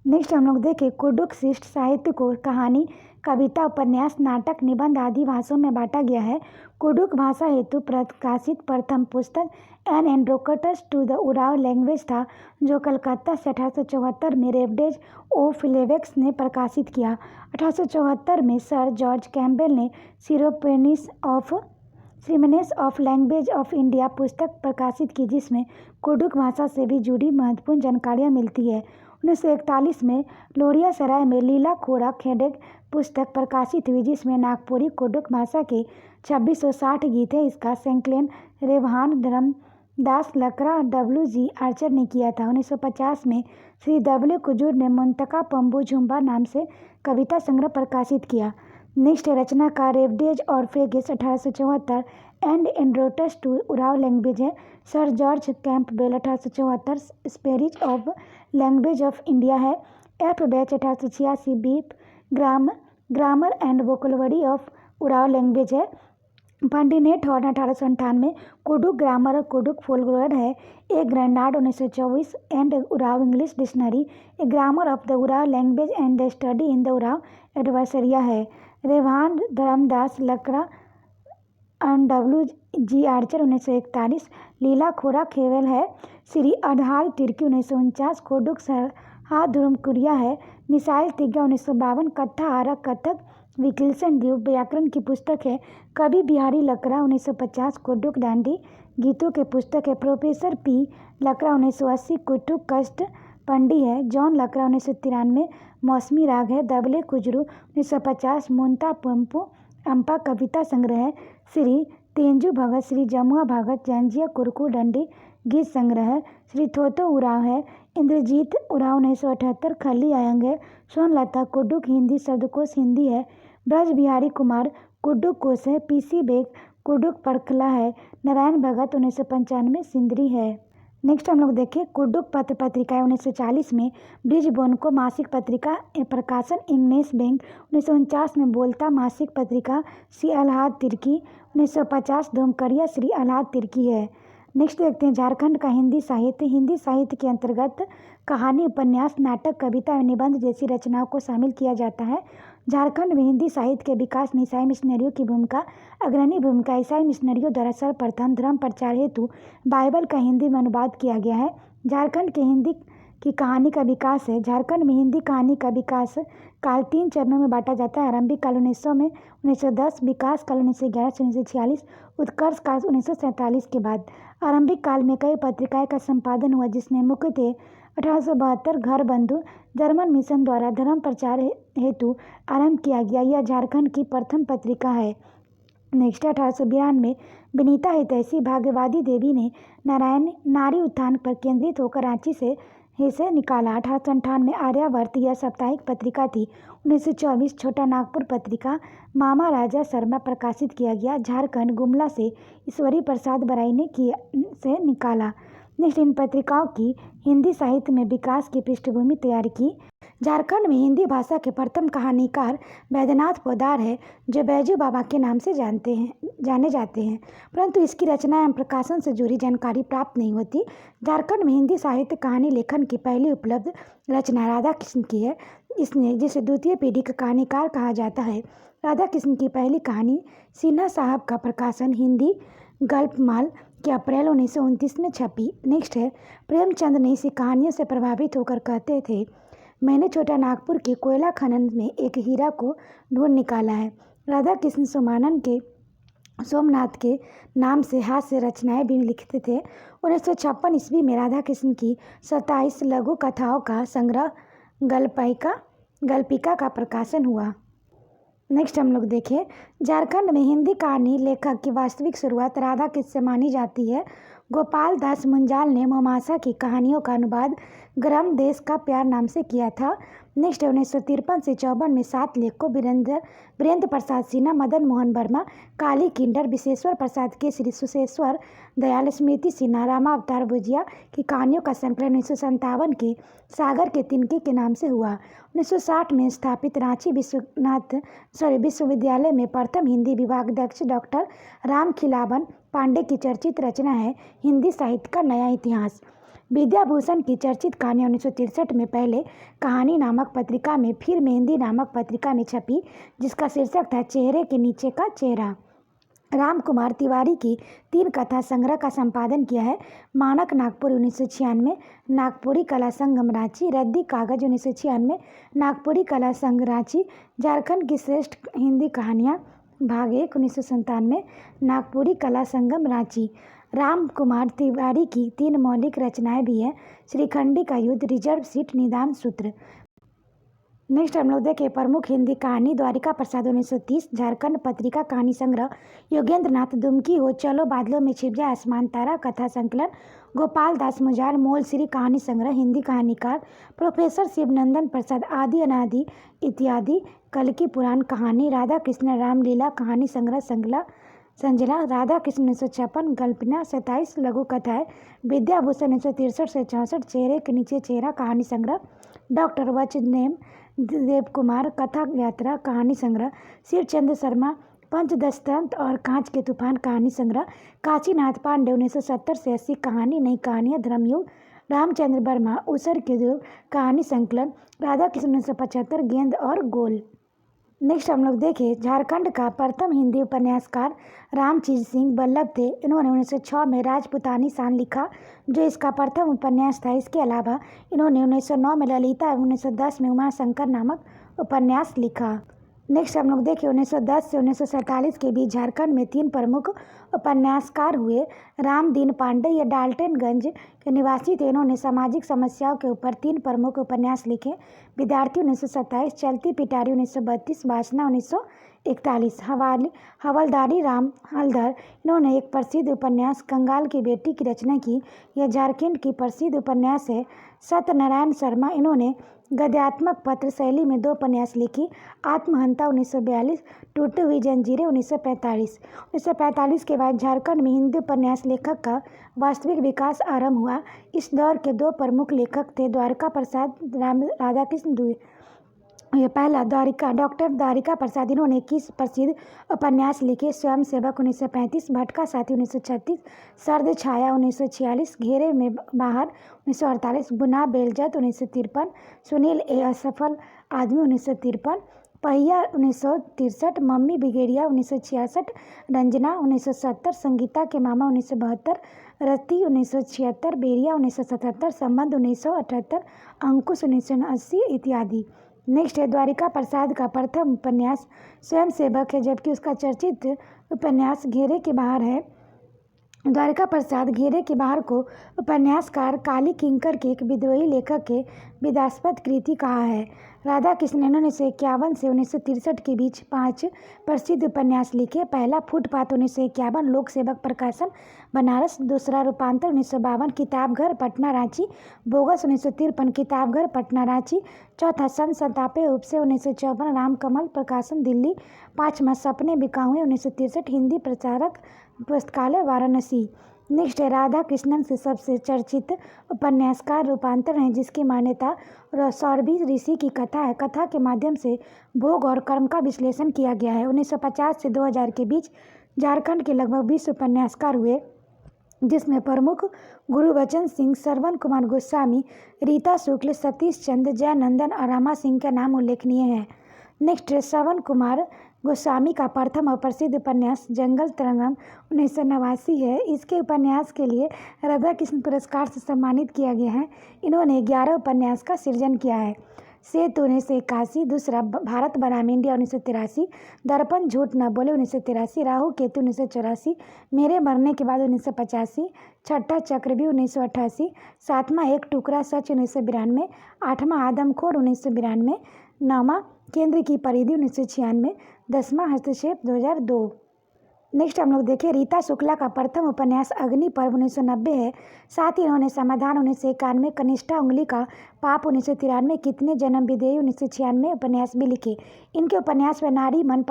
Speaker 1: नेक्स्ट हम लोग देखें कुडुख शिष्ट साहित्य को कहानी, कविता, उपन्यास, नाटक, निबंध आदि भाषाओं में बांटा गया है। कुडुख भाषा हेतु प्रकाशित प्रथम पुस्तक an introduction to the Oraon language था, जो कलकत्ता से 1874 में रेवडेज ओ फिलेवेक्स ने प्रकाशित किया। 1874 में सर जॉर्ज कैम्पबेल ने सिरोमेनेस ऑफ लैंग्वेज ऑफ इंडिया पुस्तक प्रकाशित की, जिसमें कुडुख भाषा से भी जुड़ी महत्वपूर्ण जानकारियाँ मिलती है। 1941 में लोरियासराय में लीला खोरा खेडेग पुस्तक प्रकाशित हुई, जिसमें नागपुरी कुडुख भाषा के 2660 गीत हैं। इसका संकलन रेवहान धर्मदास लकड़ा W.G. आर्चर ने किया था। 1950 में श्री W. कुजूर ने मुंतका पंबू झुम्बा नाम से कविता संग्रह प्रकाशित किया। नेक्स्ट रचनाकार रेवडेज और फ्रेगिस 1874 and introduction to Oraon language है। Sir George Campbell 1874 spirit of language of India है। एफ बैच 1886 बीप grammar and vocabulary of Oraon language है। पंडिनेट हॉर्न 1898 कुडुख ग्रामर और कुडुख फोल्कलोर है। A Grignard 1924 and Oraon English dictionary, a grammar of the Oraon language and the study in the Oraon एडवर्सरिया है। रेवहान Dharmadas Lakra and W.G. Archer 1941 Lila खोरा खेवेल है। श्री आधार तिर्की 1949 कुडुख सरहा धुरमकुरिया है। मिसाइल तिग्गा 1952 कथा आरक कथक विकिल्सन द्वीप व्याकरण की पुस्तक है। कवि बिहारी लकड़ा 1950 कुडुख डांडी गीतों के पुस्तक है। Professor P. लकड़ा 1980 कुडुख कष्ट पंडी है। जॉन लकड़ा 1993 मौसमी राग है। W. कुजरू 1950 मुंता पंपू अम्पा कविता संग्रह है। श्री तेंजू भगत, श्री जमुआ भगत जंजिया कुरकू डंडी गीत संग्रह है। श्री थोतो उरांव है। इंद्रजीत उरांव 1978 खली आयंग है। सोनलता कुडुख हिंदी शब्दकोश हिंदी है। ब्रज बिहारी कुमार कुडुख कोश है। P.C. बेग कुडुख परखला है। नारायण भगत 1995 सिंदरी है। नेक्स्ट हम लोग देखें कुडुख पत्र पत्रिका 1940 में ब्रिजबोर्न को मासिक पत्रिका प्रकाशन। इंग्नेस बैंक 1949 में बोलता मासिक पत्रिका। श्री अलाहाद तिर्की 1950 धूमकरिया श्री अलाहाद तिर्की है। नेक्स्ट देखते हैं झारखंड का हिंदी साहित्य। हिंदी साहित्य के अंतर्गत कहानी, उपन्यास, नाटक, कविता एवं निबंध जैसी रचनाओं को शामिल किया जाता है। झारखंड में हिंदी साहित्य के विकास में ईसाई मिशनरियों की भूमिका अग्रणी भूमिका। ईसाई मिशनरियों द्वारा सर्वप्रथम धर्म प्रचार हेतु बाइबल का हिंदी में अनुवाद किया गया है। झारखंड के हिंदी की कहानी का विकास है। झारखंड में हिंदी कहानी का विकास काल 3 चरणों में बांटा जाता है। आरंभिक काल 1900 में 1910, विकास काल 1911 से 1946, उत्कर्ष काल 1947 के बाद। आरंभिक काल में कई पत्रिकाएं का संपादन हुआ, जिसमें मुख्यतः 1872 घर बंधु जर्मन मिशन द्वारा धर्म प्रचार हेतु आरंभ किया गया। यह झारखंड की प्रथम पत्रिका है। नेक्स्ट 1892 विनीता हितैषी भाग्यवादी देवी ने नारायण नारी उत्थान पर केंद्रित होकर रांची से हिस्से निकाला। 1898 आर्यावर्त यह साप्ताहिक पत्रिका थी। 1924 छोटा नागपुर पत्रिका मामा राजा शर्मा प्रकाशित किया गया। झारखंड गुमला से ईश्वरी प्रसाद बराई ने से निकाला। नेक्स्ट, इन पत्रिकाओं की हिंदी साहित्य में विकास की पृष्ठभूमि तैयार की। झारखंड में हिंदी भाषा के प्रथम कहानीकार बैद्यनाथ पोद्दार है, जो बैजू बाबा के नाम से जाने जाते हैं, परंतु इसकी रचना एवं प्रकाशन से जुड़ी जानकारी प्राप्त नहीं होती। झारखंड में हिंदी साहित्य कहानी लेखन की पहली उपलब्ध रचना राधा कृष्ण की है। इसने जिसे द्वितीय पीढ़ी का कहानीकार कहा जाता है। राधा कृष्ण की पहली कहानी सिन्हा साहब का प्रकाशन हिंदी गल्पमाल के अप्रैल 1929 में छपी। नेक्स्ट है, प्रेमचंद ने इसी कहानियों से प्रभावित होकर कहते थे, मैंने छोटा नागपुर के कोयला खनन में एक हीरा को ढूंढ निकाला है। राधा कृष्ण सोमनाथ के नाम से हास्य रचनाएं भी लिखते थे। 1956 ईस्वी में राधा कृष्ण की 27 लघु कथाओं का संग्रह गल्पिका का प्रकाशन हुआ। नेक्स्ट हम लोग देखें, झारखंड में हिंदी कहानी लेखक की वास्तविक शुरुआत राधा कृष्ण से मानी जाती है। गोपाल दास मुंजाल ने मोमासा की कहानियों का अनुवाद ग्राम देश का प्यार नाम से किया था। नेक्स्ट 1953 से 54 में 7 लेखकों वीरेंद्र प्रसाद सिन्हा, मदन मोहन वर्मा, काली किंडर, विशेश्वर प्रसाद केसरी, सुशेश्वर दयाल, स्मृति सिन्हा, रामावतार भुजिया की कहानियों का संकलन 1957 के सागर के तिनके के नाम से हुआ। 1960 में स्थापित रांची विश्वविद्यालय में प्रथम हिंदी विभागाध्यक्ष डॉक्टर राम खिलावन पांडे की चर्चित रचना है हिंदी साहित्य का नया इतिहास। विद्याभूषण की चर्चित कहानी 1963 में पहले कहानी नामक पत्रिका में, फिर मेहंदी नामक पत्रिका में छपी, जिसका शीर्षक था चेहरे के नीचे का चेहरा। राम कुमार तिवारी की 3 कथा संग्रह का संपादन किया है। मानक नागपुर 1996, नागपुरी कला संगम रांची, रद्दी कागज 1996, नागपुरी कला संघ रांची, झारखंड की श्रेष्ठ हिंदी कहानियाँ भाग 1 1997, नागपुरी कला संगम रांची। राम कुमार तिवारी की 3 मौलिक रचनाएं भी हैं, श्रीखंडी का युद्ध, रिजर्व सीट, निदान सूत्र। नेक्स्ट हम लोग देखें, प्रमुख हिंदी कहानी द्वारिका प्रसाद 1930, झारखंड पत्रिका कहानी संग्रह, योगेंद्र नाथ दुमकी हो, चलो बादलों में छिप जाए आसमान तारा कथा संकलन, गोपाल दास मुंजाल, मोल श्री कहानी संग्रह, हिंदी कहानीकार प्रोफेसर शिवनंदन प्रसाद, आदि अनादि इत्यादि, कल्कि पुराण कहानी, राधा कृष्ण रामलीला कहानी संग्रह संजला, राधा कृष्ण 1956, गल्पना 27 लघु कथाएं, विद्याभूषण 1963 से 64, चेहरे के नीचे चेहरा कहानी संग्रह, डॉक्टर वचनेम देव कुमार कथा यात्रा कहानी संग्रह, शिवचंद्र शर्मा पंचदशतंत्र और कांच के तूफान कहानी संग्रह, काशीनाथ पांडे 1970 से 80 कहानी नई कहानियाँ, धर्मयुग, रामचंद्र वर्मा उसर के युग कहानी संकलन, राधा कृष्ण 1975, गेंद और गोल। नेक्स्ट हम लोग देखें, झारखंड का प्रथम हिंदी उपन्यासकार रामचीज सिंह बल्लभ थे। इन्होंने 1906 में राजपुतानी शान लिखा, जो इसका प्रथम उपन्यास था। इसके अलावा इन्होंने 1909 में ललिता एवं 1910 में उमाशंकर नामक उपन्यास लिखा। नेक्स्ट हम लोग देखें, 1910 से 1947 के बीच झारखंड में 3 प्रमुख उपन्यासकार हुए। रामदीन पांडे ये डाल्टनगंज के निवासी थे। इन्होंने सामाजिक समस्याओं के ऊपर 3 प्रमुख उपन्यास लिखे। विद्यार्थी 1927, चलती पिटारी 1932, वासना 1941। हवलदारी राम हलधर, इन्होंने एक प्रसिद्ध उपन्यास कंगाल की बेटी की रचना की। यह झारखंड की प्रसिद्ध उपन्यास है। सत्यनारायण शर्मा, इन्होंने गद्यात्मक पत्र शैली में 2 उपन्यास लिखी। आत्महंता 1942, टूटी हुई जंजीरें 1945। 1945 के बाद झारखंड में हिंदी उपन्यास लेखक का वास्तविक विकास आरंभ हुआ। इस दौर के 2 प्रमुख लेखक थे द्वारिका प्रसाद, राधाकृष्ण ये पहला डॉक्टर द्वारिका प्रसाद, इन्होंने 21 प्रसिद्ध उपन्यास लिखे। स्वयं सेवक 1935, भटका साथी 1936, सर्द छाया 1946, घेरे में बाहर 1948, गुनाह बेलजत 1953, सुनील ए असफल आदमी 1953, पहिया 1963, मम्मी बिगेड़िया 1966, रंजना 1970, संगीता के मामा 1972, रति 1976, बेरिया 1977, संबंध 1978, अंकुश 1980 इत्यादि। नेक्स्ट है द्वारिका प्रसाद का प्रथम उपन्यास स्वयं सेवक है, जबकि उसका चर्चित उपन्यास घेरे के बाहर है। द्वारिका प्रसाद घेरे के बाहर को उपन्यासकार काली किंकर के एक विद्रोही लेखक के विदास्पद कृति कहा है। राधा कृष्णन ने 1951 से 1963 के बीच 5 प्रसिद्ध उपन्यास लिखे। पहला फुटपाथ 1951, लोक सेवक प्रकाशन बनारस। दूसरा रूपांतर 1952, किताबघर पटना रांची। बोगस 1953, किताबघर पटना रांची। चौथा संत संतापे उपसे 1954, रामकमल प्रकाशन दिल्ली। पाँचवा सपने बिकाऊ 1963, हिंदी प्रचारक पुस्तकालय वाराणसी। नेक्स्ट है राधा कृष्णन से सबसे चर्चित उपन्यासकार रूपांतर हैं, जिसकी मान्यता सौरभी ऋषि की कथा है। कथा के माध्यम से भोग और कर्म का विश्लेषण किया गया है। 1950 से 2000 के बीच झारखंड के लगभग 20 उपन्यासकार हुए, जिसमें प्रमुख गुरुबचन सिंह, श्रवण कुमार गोस्वामी, रीता शुक्ल, सतीश चंद्र, जयनंदन और रमा सिंह का नाम उल्लेखनीय है। नेक्स्ट श्रवण कुमार गोस्वामी का प्रथम और प्रसिद्ध उपन्यास जंगल तरंगम 1989 है। इसके उपन्यास के लिए राधा कृष्ण पुरस्कार से सम्मानित किया गया है। इन्होंने 11 उपन्यास का सृजन किया है। सेतु 1981, दूसरा भारत बनाम इंडिया 1983, दर्पण झूठ न बोले 1983, राहु केतु 1984, मेरे मरने के बाद 1985, छठा चक्रव्यूह 1988, सातवां एक टुकड़ा सच 1992, आठवां आदमखोर 1992, नौवां केंद्र की परिधि 1996, 10वां हस्तक्षेप 2002। नेक्स्ट हम लोग देखें रीता शुक्ला का प्रथम उपन्यास अग्नि पर्व 1990 है। साथ ही इन्होंने समाधान 1991, कनिष्ठा उंगली का पाप 1993, कितने जन्म विधेयी 1996 उपन्यास भी लिखे। इनके उपन्यास में नारी मन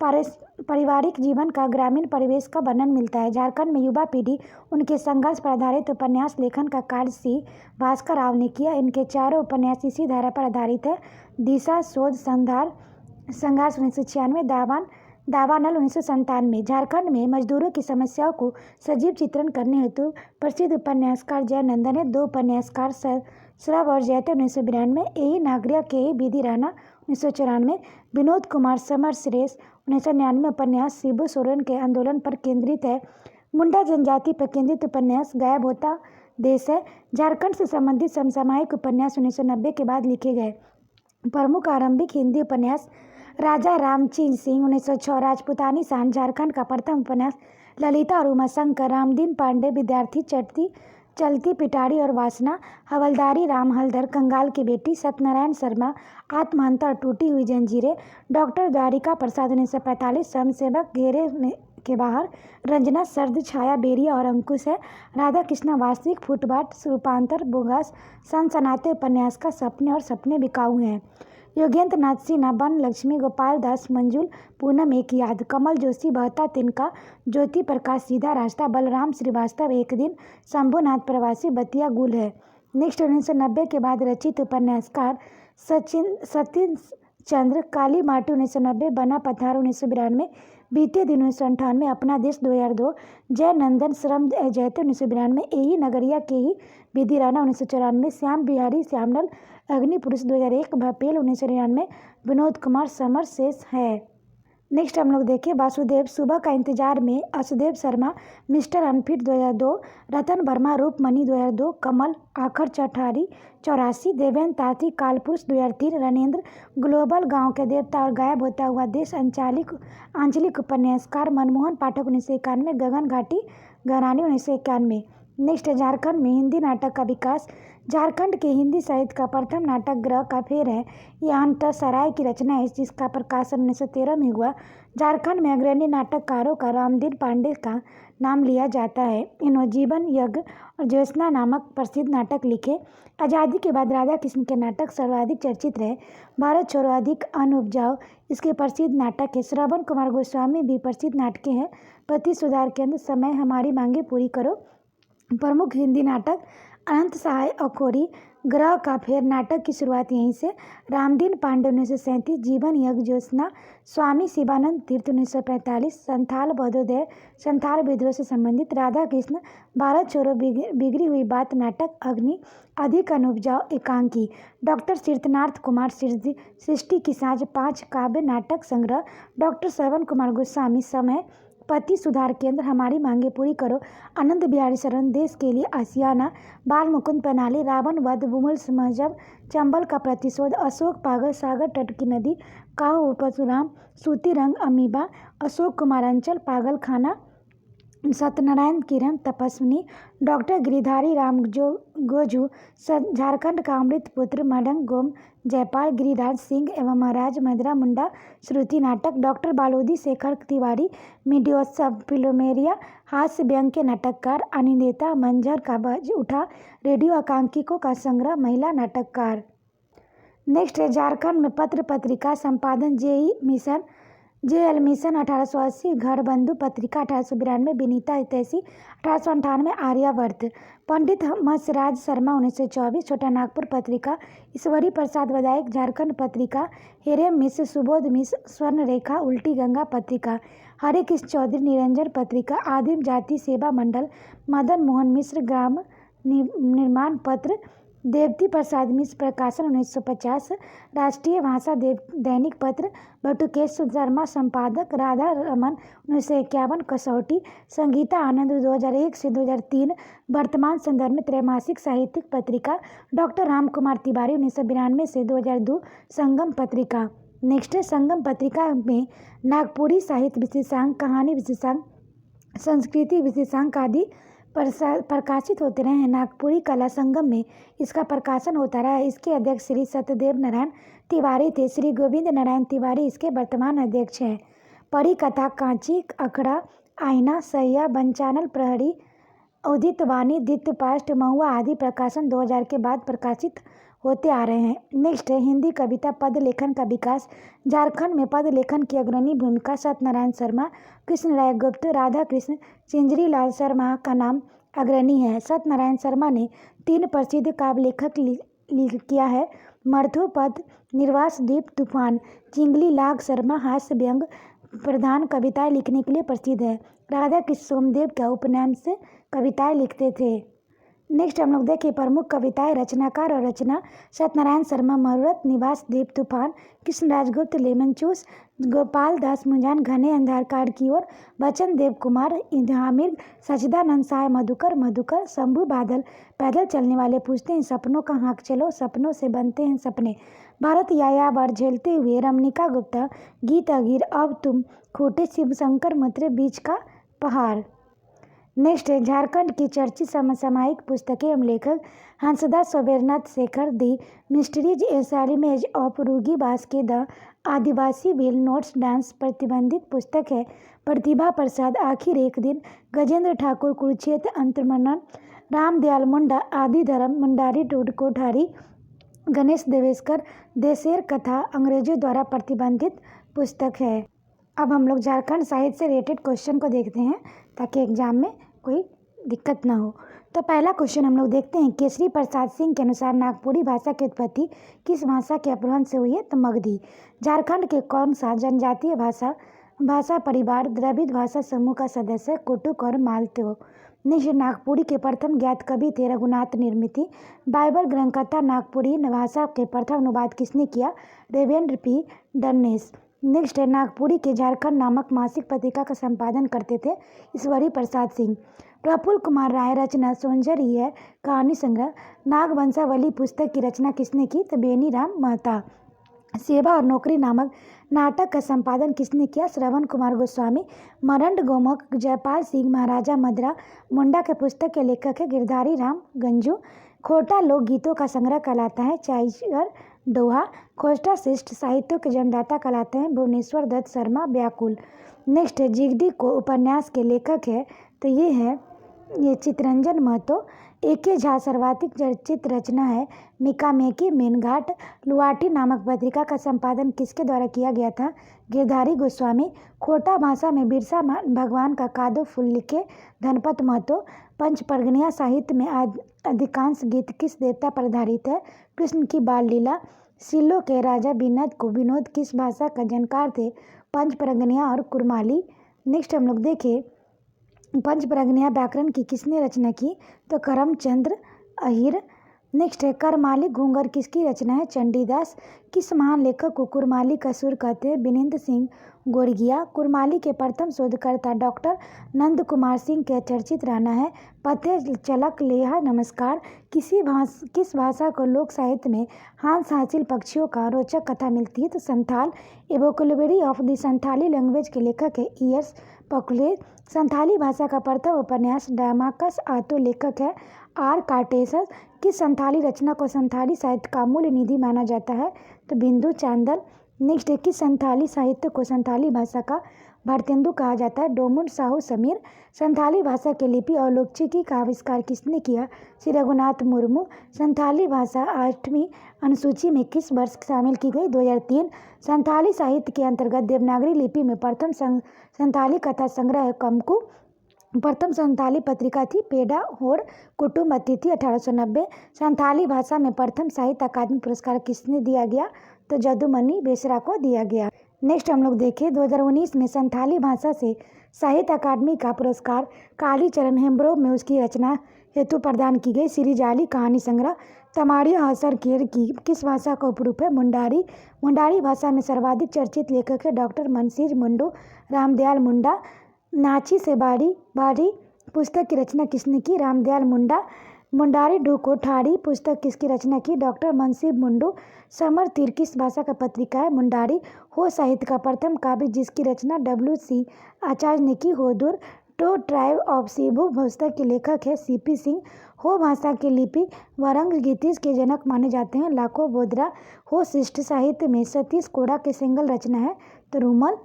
Speaker 1: पारिवारिक जीवन का ग्रामीण परिवेश का वर्णन मिलता है। झारखंड में युवा पीढ़ी उनके संघर्ष पर आधारित उपन्यास लेखन का कार्य सी भास्कर राव ने किया। इनके चारों उपन्यास इसी धारा पर आधारित है। दिशा, शोध, संघर्ष 1996, दावानल 1997। झारखंड में मजदूरों की समस्याओं को सजीव चित्रण करने हेतु प्रसिद्ध उपन्यासकार जयनंदन है। 2 उपन्यासकार श्रव और जयते 1992, ए नागरिया के विधि राणा 1994, विनोद कुमार समर श्रेष्ठ 1999 उपन्यास शिबू सोरेन के आंदोलन पर केंद्रित है। मुंडा जनजाति पर केंद्रित उपन्यास गायब होता देश है। झारखंड से संबंधित समसामयिक उपन्यास 1990 के बाद लिखे गए। प्रमुख आरंभिक हिंदी उपन्यास राजा रामचंद्र सिंह 1906, राजपूतानी शान झारखंड का प्रथम उपन्यास ललिता और उमाशंकर, रामदीन पांडे विद्यार्थी, चलती पिटारी और वासना, हवलदारी राम हलदर, कंगाल की बेटी, सत्यनारायण शर्मा, आत्महंता और टूटी हुई जंजीरें, डॉक्टर द्वारिका प्रसाद 1945, स्वयंसेवक घेरे के बाहर, रंजना, सर्द छाया, बेरिया और अंकुश है। राधा कृष्ण वास्तविक, फुटपाथ, रूपांतर, बोगस, सनसनाते उपन्यास का सपने और सपने बिकाऊ हैं। योगेंद्र नाथ सिन्हा, बन लक्ष्मी, गोपाल दास मंजुल, पूनम एक याद, कमल जोशी, बहता तिनका, ज्योति प्रकाश, सीधा रास्ता, बलराम श्रीवास्तव, एक दिन, शंभुनाथ प्रवासी, बतिया गुल है। नेक्स्ट 1990 के बाद रचित उपन्यासकार सचिन चंद्र, काली माटी 1990, बना पथार 1992, बीते दिन 1998, अपना देश 2002, जयनंदन, श्रम जयते 1992, एही नगरिया के ही विधि राणा 1994, श्याम बिहारी श्यामल, अग्नि पुरुष 2001, भपेल 1999, विनोद कुमार समर शेष है। नेक्स्ट हम लोग देखें वासुदेव, सुबह का इंतजार में असुदेव शर्मा, मिस्टर अनफिट 2002, रतन वर्मा, रूपमणि 2002, कमल आखर चौठारी 84, देवेंद्र ताती, कालपुरुष 2003, रणेंद्र, ग्लोबल, गांव के देवता और गायब होता हुआ देश, आंचलिक उपन्यासकार मनमोहन पाठक 1991, गगन घाटी घरानी 1991। नेक्स्ट झारखंड में हिंदी नाटक का विकास। झारखंड के हिंदी साहित्य का प्रथम नाटक ग्रह का फेर है। यह अंतःसराय की रचना है, जिसका प्रकाशन 1913 में हुआ। झारखंड में अग्रणी नाटककारों का रामदीन पांडे का नाम लिया जाता है। इन्होंने जीवन यज्ञ और ज्योत्सना नामक प्रसिद्ध नाटक लिखे। आज़ादी के बाद राधा कृष्ण के नाटक सर्वाधिक चर्चित रहे। भारत छोड़ो अधिक अनुपजाऊ इसके प्रसिद्ध नाटक है। श्रवण कुमार गोस्वामी भी प्रसिद्ध नाटकें हैं। पति सुधार केंद्र, समय, हमारी मांगे पूरी करो। प्रमुख हिंदी नाटक अनंत सहाय अखोरी, ग्रह का फेर नाटक की शुरुआत यहीं से। रामदीन पांडे 1937, जीवन यज्ञ ज्योत्सना, स्वामी शिवानंद तीर्थ 1945, संथाल बौद्धोदय, संथाल विद्रोह से संबंधित, राधा कृष्ण, भारत छोड़ो, बिगड़ी हुई बात नाटक, अग्नि, अधिक अनुपजाऊ, एकांकी, डॉक्टर शीर्षनाथ कुमार सृष्टि की साँझ, 5 काव्य नाटक संग्रह, डॉक्टर श्रवण कुमार गोस्वामी, समय, पति सुधार केंद्र, हमारी मांगे पूरी करो, आनंद बिहारी शरण, देश के लिए आशियाना, बाल मुकुंद पनाली, रावण वध, बुमुल महजब, चंबल का प्रतिशोध, अशोक पागल, सागर तट की नदी, काहू परशुराम, सूती रंग, अमीबा, अशोक कुमार अंचल, पागल खाना, सत्यनारायण किरण, तपस्विनी, डॉक्टर गिरिधारी राम गोजू, झारखंड का अमृत पुत्र, मडंग गोम, जयपाल, गिरिराज सिंह एवं महाराज मदरा मुंडा, श्रुति नाटक, डॉक्टर बालोदी शेखर तिवारी, मीडियोत्सव, फिलोमेरिया, हास्य व्यंग के नाटककार, अनिंदिता, मंझर का बज उठा, रेडियो आकांक्षिकों का संग्रह, महिला नाटककार। नेक्स्ट है झारखंड में पत्र पत्रिका संपादन, जेएल मिशन 1880, घर बंधु पत्रिका 1892, विनीता हितैषी 1898, आर्यावर्त, पंडित मत्स्यराज शर्मा 1924, छोटा नागपुर पत्रिका, ईश्वरी प्रसाद वदायक, झारखंड पत्रिका, हेरेम मिश्र, सुबोध मिश्र, स्वर्ण रेखा, उल्टी गंगा पत्रिका, हरे कृष्ण चौधरी, निरंजन पत्रिका, आदिम जाति सेवा मंडल, मदन मोहन मिश्र, ग्राम निर्माण पत्र, देवती प्रसाद मिश्र, प्रकाशन 1950, राष्ट्रीय भाषा दैनिक पत्र, बटुकेश्वर शर्मा संपादक, राधा रमन 1951, कसौटी, संगीता आनंद 2001 से 2003, वर्तमान संदर्भ में त्रैमासिक साहित्यिक पत्रिका, डॉक्टर राम कुमार तिवारी 1992 से 2002, संगम पत्रिका। नेक्स्ट है संगम पत्रिका में नागपुरी साहित्य विशेषांक, कहानी विशेषांक, संस्कृति विशेषांक आदि प्रकाशित होते रहे हैं। नागपुरी कला संगम में इसका प्रकाशन होता रहा है। इसके अध्यक्ष श्री सत्यदेव नारायण तिवारी थे। श्री गोविंद नारायण तिवारी इसके वर्तमान अध्यक्ष हैं। परी कथा, कांची, अखड़ा, आईना, सैया, बंचानल प्रहरी, उदित वाणी, दित्यपाष्ट, महुआ आदि प्रकाशन 2000 के बाद प्रकाशित होते आ रहे हैं। नेक्स्ट है हिंदी कविता पद लेखन का विकास। झारखंड में पद लेखन की अग्रणी भूमिका सत्यनारायण शर्मा, कृष्ण राय गुप्त, राधा कृष्ण, चिंजरी लाल शर्मा का नाम अग्रणी है। सत्यनारायण शर्मा ने 3 प्रसिद्ध काव्य लेखक किया है। मर्थो पद, निर्वास द्वीप, तूफान। चिंगली लाग शर्मा हास्य व्यंग प्रधान कविताएं लिखने के लिए प्रसिद्ध है। राधा कृष्ण सोमदेव का उपनाम से कविताएं लिखते थे। नेक्स्ट हम लोग देखें प्रमुख कविताएं, रचनाकार और रचना। सत्यनारायण शर्मा, मरुरत, निवास द्वीप, तूफान, कृष्ण राजगुप्त, लेमन चूस, गोपाल दास मुंजान, घने अंधकार की ओर, बचन देव कुमार, हामिद, सचिदानंद साय, मधुकर, शंभू बादल, पैदल चलने वाले पूछते हैं सपनों का हाँक चलो, सपनों से बनते हैं सपने, भारत यायावर झेलते हुए, रमनिका गुप्ता, गीत अगीर, अब तुम खोटे, शिव शंकर मुत्रे, बीच का पहाड़। नेक्स्ट है झारखंड की चर्चित समसामयिक पुस्तकें एवं लेखक। हंसदास सोबेरनाथ शेखर, दी मिस्ट्रीज एसालिमेज ऑफ रूगी बास के the Adivasi will notes dance प्रतिबंधित पुस्तक है। प्रतिभा प्रसाद, आखिर एक दिन, गजेंद्र ठाकुर, कुरुक्षेत्र अंतर्मनन, रामदयाल मुंडा, आदि धर्म, मुंडारी कोठारी, गणेश देवेशकर, देशेर कथा अंग्रेजों द्वारा प्रतिबंधित पुस्तक है। अब हम लोग झारखंड साहित्य से रिलेटेड क्वेश्चन को देखते हैं ताकि एग्जाम में कोई दिक्कत ना हो। तो पहला क्वेश्चन हम लोग देखते हैं, केसरी प्रसाद सिंह के अनुसार नागपुरी भाषा की उत्पत्ति किस भाषा के अपभ्रंश से हुई है? तो मगधी। झारखंड के कौन सा जनजातीय भाषा परिवार द्रविड़ भाषा समूह का सदस्य कुटुक और मालतेय? निश्चय नागपुरी के प्रथम ज्ञात कवि थे रघुनाथ निर्मिति। बाइबल ग्रंथकथा नागपुरी भाषा के प्रथम अनुवाद किसने किया? देवेंद्र पी डन्नेस। नेक्स्ट है नागपुरी के झारखंड नामक मासिक पत्रिका का संपादन करते थे ईश्वरी प्रसाद सिंह। प्रफुल्ल कुमार राय, रचना सोंजर ही है कहानी संग्रह। नागवंशावली पुस्तक की रचना किसने की? तो बेनी राम महता। सेवा और नौकरी नामक नाटक का संपादन किसने किया? श्रवण कुमार गोस्वामी। मरंड गोमक, जयपाल सिंह, महाराजा मदरा मुंडा के पुस्तक के लेखक है गिरधारी राम गंजू। खोटा लोकगीतों का संग्रह कहलाता है चाइगर डोहा। खोस्टा श्रेष्ठ साहित्यों के जन्मदाता कहलाते हैं भुवनेश्वर दत्त शर्मा व्याकुल। नेक्स्ट है जिगदी को उपन्यास के लेखक है तो ये है ये चितरंजन महतो। ए.के. झा सर्वाधिक चर्चित रचना है मीकामेकी मीनघाट। लुआठी नामक पत्रिका का संपादन किसके द्वारा किया गया था? गिरधारी गोस्वामी। खोटा भाषा में बिरसा भगवान का कादो फूल लिखे धनपत महतो। पंचपरगनिया साहित्य में अधिकांश गीत किस देवता पर आधारित है? कृष्ण की बाल लीला। सिल्लो के राजा विनोद किस भाषा का जानकार थे? पंचपरगनिया और कुरमाली। नेक्स्ट हम लोग देखें पंचपरगनिया व्याकरण की किसने रचना की? तो करमचंद्र अहिर। नेक्स्ट है करमाली घूंगर किसकी रचना है? चंडीदास। किस महान लेखक को कुरमाली का सुर कहते हैं? बिनिंद सिंह गोरगिया। कुरमाली के प्रथम शोधकर्ता डॉक्टर नंद कुमार सिंह के चर्चित रहना है पथे चलक लेहा नमस्कार। किस भाषा को लोक साहित्य में हांस हासिल पक्षियों का रोचक कथा मिलती है? तो Santhal. A vocabulary of the Santhali language के लेखक है ई.एस. पकुले। संथाली भाषा का प्रथम उपन्यास डामाकस आतो लेखक है आर. कार्टेसस। किस संथाली रचना को संथाली साहित्य का मूल निधि माना जाता है? तो बिंदु चांदल। नेक्स्ट है किस संथाली साहित्य को संथाली भाषा का भारतेंदु कहा जाता है? डोमुंड साहू समीर। संथाली भाषा के लिपि और लोकचिकी का आविष्कार किसने किया? श्री रघुनाथ मुर्मू। संथाली भाषा 8वीं अनुसूची में किस वर्ष शामिल की गई? 2003। संथाली साहित्य के अंतर्गत देवनागरी लिपि में प्रथम संथाली कथा संग्रह है कमकू। प्रथम संथाली पत्रिका थी पेड़ा होड़ कुटुंब अतिथि 1890। संथाली भाषा में प्रथम साहित्य अकादमी पुरस्कार किसने दिया गया? तो जदुमणि बेसरा को दिया गया। नेक्स्ट हम लोग देखें 2019 में संथाली भाषा से साहित्य अकादमी का पुरस्कार कालीचरण हेम्ब्रोम में उसकी रचना हेतु प्रदान की गई सिरिजाली कहानी संग्रह। तमाड़िया हसर केर की किस भाषा का उपरूप है? मुंडारी। मुंडारी भाषा में सर्वाधिक चर्चित लेखक है डॉक्टर मनसीज मुंडू रामदयाल मुंडा। नाची से बाड़ी पुस्तक की रचना किसने की? रामदयाल मुंडा। मुंडारी ढूकोठारी पुस्तक किसकी रचना की? डॉक्टर मनसीब मुंडू। समर तीर किस भाषा का पत्रिका है? मुंडारी। हो साहित्य का प्रथम काव्य जिसकी रचना W.C. आचार्य ने की? होदुर। टू ट्राइब ऑफ सिबू पुस्तक के लेखक है C.P. सिंह। हो भाषा के लिपि वरंग गीतिश के जनक माने जाते हैं लाखो बोदरा। हो शिष्ट साहित्य में सतीश कोड़ा के सिंगल रचना है तो रूमल।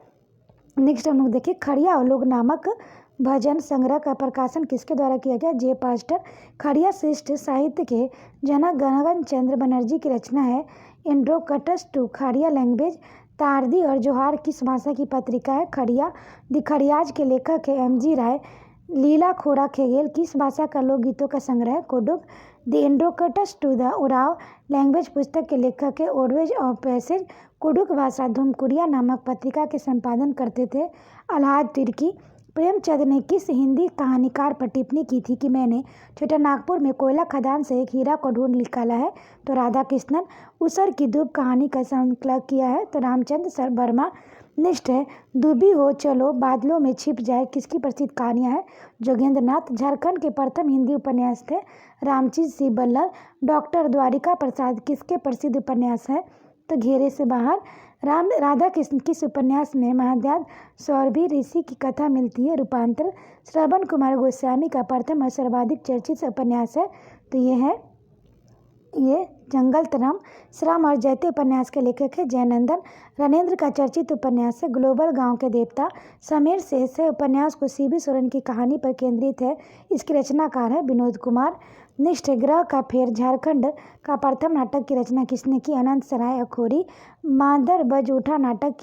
Speaker 1: नेक्स्ट हम लोग देखिए खड़िया और लोग नामक भजन संग्रह का प्रकाशन किसके द्वारा किया गया? जे पास्टर। खड़िया शिष्ट साहित्य के जनक गगन चंद्र बनर्जी की रचना है इंड्रोकटस टू खड़िया लैंग्वेज। तारदी और जोहार किस भाषा की पत्रिका है? खड़िया। द खड़ियाज के लेखक है M.G. राय। लीला खोड़ा खेगेल किस भाषा का लोकगीतों का संग्रह है? Kurukh. The introduction to the Oraon language पुस्तक के लेखक है ओरवेज और पैसेज। कुडुख भाषा धुमकुरिया नामक पत्रिका के संपादन करते थे अल्हाद तिर्की। प्रेमचंद ने किस हिंदी कहानीकार पर टिप्पणी की थी कि मैंने छोटा नागपुर में कोयला खदान से एक हीरा को ढूंढ निकाला है? तो राधा कृष्णन। उसर की दूब कहानी का संकलन किया है तो रामचंद्र सर वर्मा। नेक्स्ट है डूबी हो चलो बादलों में छिप जाए किसकी प्रसिद्ध कहानियाँ हैं? जोगेंद्र नाथ। झारखंड के प्रथम हिंदी उपन्यास थे रामचीज सी बल्लर। डॉक्टर द्वारिका प्रसाद किसके प्रसिद्ध उपन्यास है? तो घेरे से बाहर। राधा कृष्ण किस उपन्यास में महाध्यान सौरभी ऋषि की कथा मिलती है? रूपांतर। श्रवण कुमार गोस्वामी का प्रथम और सर्वाधिक चर्चित उपन्यास है तो ये जंगल तरम। श्रम और जयते उपन्यास के लेखक है जयनंदन। रणेंद्र का चर्चित उपन्यास है ग्लोबल गांव के देवता। समीर शेष है उपन्यास को C.V. सोरेन की कहानी पर केंद्रित है इसके रचनाकार है विनोद कुमार। नेक्स्ट है ग्रह का फेर झारखंड का प्रथम नाटक की रचना किसने की? अनंत सराय अखोरी। मादर बज उठा नाटक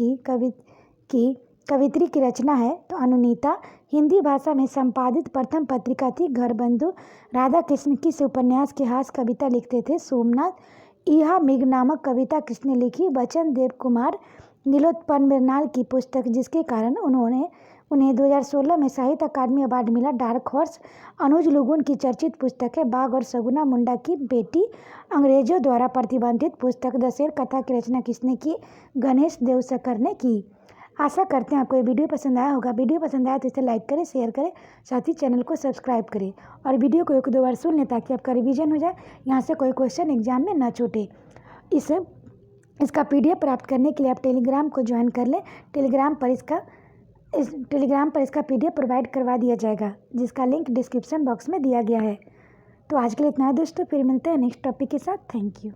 Speaker 1: की कवित्री की रचना है तो अनुनीता। हिंदी भाषा में संपादित प्रथम पत्रिका थी घर बंधु। राधा कृष्ण किस उपन्यास के हास्य कविता लिखते थे? सोमनाथ। इहा मिग नामक कविता किसने लिखी? बचन देव कुमार। नीलोत्पल मृणाल की पुस्तक जिसके कारण उन्हें 2016 में साहित्य अकादमी अवार्ड मिला डार्क हॉर्स। अनुज लुगुन की चर्चित पुस्तक है बाघ और सगुना मुंडा की बेटी। अंग्रेजों द्वारा प्रतिबंधित पुस्तक द शेर कथा की रचना किसने की? गणेश देवसकर ने की। आशा करते हैं आपको ये वीडियो पसंद आया होगा। वीडियो पसंद आया तो इसे लाइक करें शेयर करें साथ ही चैनल को सब्सक्राइब करें और वीडियो को 1-2 बार सुन लें ताकि आपका रिवीजन हो जाए यहाँ से कोई क्वेश्चन एग्जाम में ना छूटे। इसका PDF प्राप्त करने के लिए आप टेलीग्राम को ज्वाइन कर लें। टेलीग्राम पर इसका PDF प्रोवाइड करवा दिया जाएगा जिसका लिंक डिस्क्रिप्शन बॉक्स में दिया गया है। तो आज के लिए इतना है दोस्तों, फिर मिलते हैं नेक्स्ट टॉपिक के साथ। Thank you.